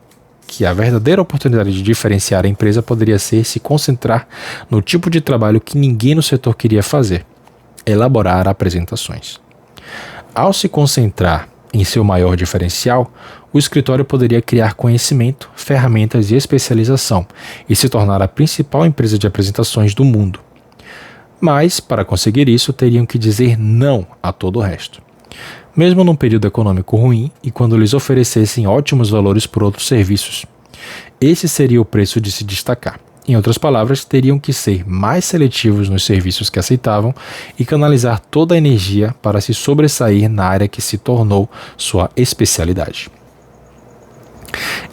que a verdadeira oportunidade de diferenciar a empresa poderia ser se concentrar no tipo de trabalho que ninguém no setor queria fazer: elaborar apresentações. Ao se concentrar em seu maior diferencial, o escritório poderia criar conhecimento, ferramentas e especialização e se tornar a principal empresa de apresentações do mundo. Mas, para conseguir isso, teriam que dizer não a todo o resto. Mesmo num período econômico ruim e quando lhes oferecessem ótimos valores por outros serviços. Esse seria o preço de se destacar. Em outras palavras, teriam que ser mais seletivos nos serviços que aceitavam e canalizar toda a energia para se sobressair na área que se tornou sua especialidade.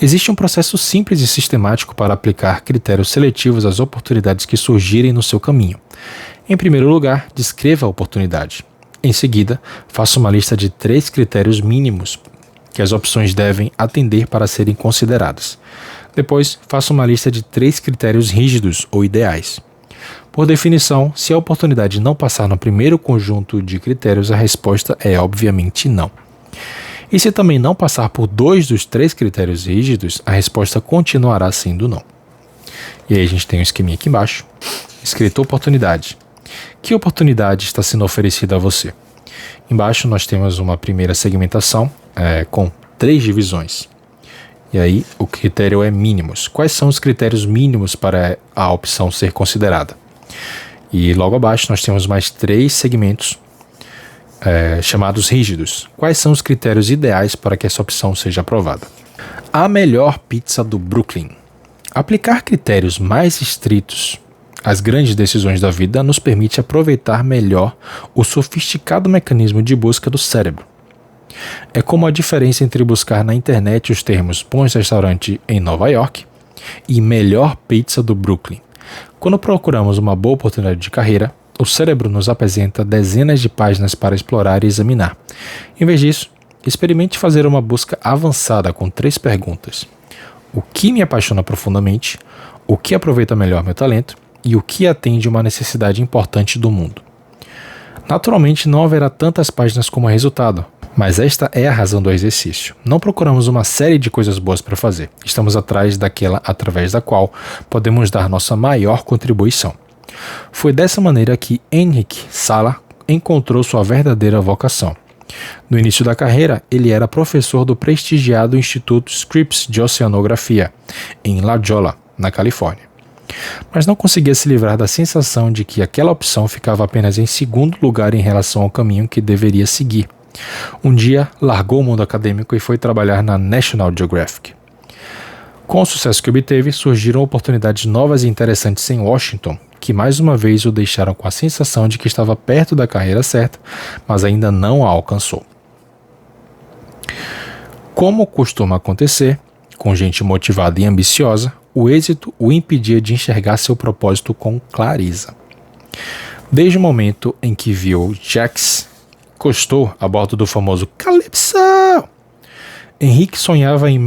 Existe um processo simples e sistemático para aplicar critérios seletivos às oportunidades que surgirem no seu caminho. Em primeiro lugar, descreva a oportunidade. Em seguida, faça uma lista de 3 critérios mínimos que as opções devem atender para serem consideradas. Depois, faça uma lista de 3 critérios rígidos ou ideais. Por definição, se a oportunidade não passar no primeiro conjunto de critérios, a resposta é obviamente não. E se também não passar por 2 dos 3 critérios rígidos, a resposta continuará sendo não. E aí a gente tem um esqueminha aqui embaixo, escrito oportunidade. Que oportunidade está sendo oferecida a você? Embaixo nós temos uma primeira segmentação com 3 divisões. E aí o critério é mínimos. Quais são os critérios mínimos para a opção ser considerada? E logo abaixo nós temos mais 3 segmentos chamados rígidos. Quais são os critérios ideais para que essa opção seja aprovada? A melhor pizza do Brooklyn. Aplicar critérios mais estritos às grandes decisões da vida nos permite aproveitar melhor o sofisticado mecanismo de busca do cérebro. É como a diferença entre buscar na internet os termos bons restaurante em Nova York e melhor pizza do Brooklyn. Quando procuramos uma boa oportunidade de carreira, o cérebro nos apresenta dezenas de páginas para explorar e examinar. Em vez disso, experimente fazer uma busca avançada com 3 perguntas. O que me apaixona profundamente? O que aproveita melhor meu talento? E o que atende uma necessidade importante do mundo? Naturalmente, não haverá tantas páginas como resultado, mas esta é a razão do exercício. Não procuramos uma série de coisas boas para fazer. Estamos atrás daquela através da qual podemos dar nossa maior contribuição. Foi dessa maneira que Henrik Sala encontrou sua verdadeira vocação. No início da carreira, ele era professor do prestigiado Instituto Scripps de Oceanografia, em La Jolla, na Califórnia. Mas não conseguia se livrar da sensação de que aquela opção ficava apenas em segundo lugar em relação ao caminho que deveria seguir. Um dia, largou o mundo acadêmico e foi trabalhar na National Geographic. Com o sucesso que obteve, surgiram oportunidades novas e interessantes em Washington, que mais uma vez o deixaram com a sensação de que estava perto da carreira certa, mas ainda não a alcançou. Como costuma acontecer, com gente motivada e ambiciosa, o êxito o impedia de enxergar seu propósito com clareza. Desde o momento em que viu Jacques Cousteau a bordo do famoso Calypso, Henrique sonhava em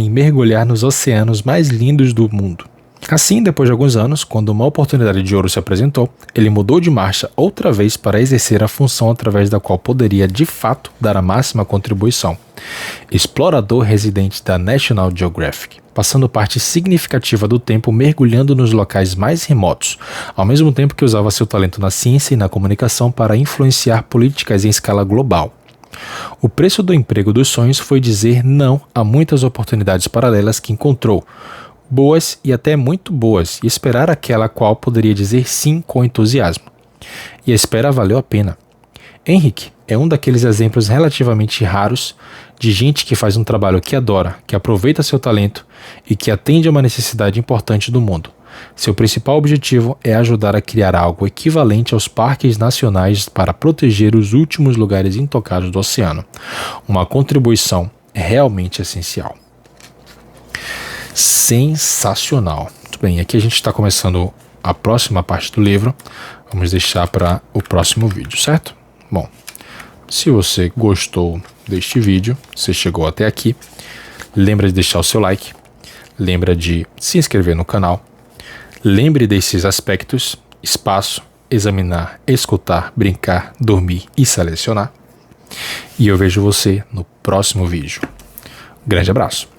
mergulhar nos oceanos mais lindos do mundo. Assim, depois de alguns anos, quando uma oportunidade de ouro se apresentou, ele mudou de marcha outra vez para exercer a função através da qual poderia, de fato, dar a máxima contribuição. Explorador residente da National Geographic, passando parte significativa do tempo mergulhando nos locais mais remotos, ao mesmo tempo que usava seu talento na ciência e na comunicação para influenciar políticas em escala global. O preço do emprego dos sonhos foi dizer não a muitas oportunidades paralelas que encontrou, boas e até muito boas, e esperar aquela a qual poderia dizer sim com entusiasmo. E a espera valeu a pena. Henrik é um daqueles exemplos relativamente raros de gente que faz um trabalho que adora, que aproveita seu talento e que atende a uma necessidade importante do mundo. Seu principal objetivo é ajudar a criar algo equivalente aos parques nacionais para proteger os últimos lugares intocados do oceano. Uma contribuição realmente essencial. Sensacional. Muito bem, aqui a gente está começando a próxima parte do livro. Vamos deixar para o próximo vídeo, certo? Bom, se você gostou deste vídeo, você chegou até aqui, lembra de deixar o seu like, lembra de se inscrever no canal, lembre desses aspectos: espaço, examinar, escutar, brincar, dormir e selecionar. E eu vejo você no próximo vídeo. Grande abraço.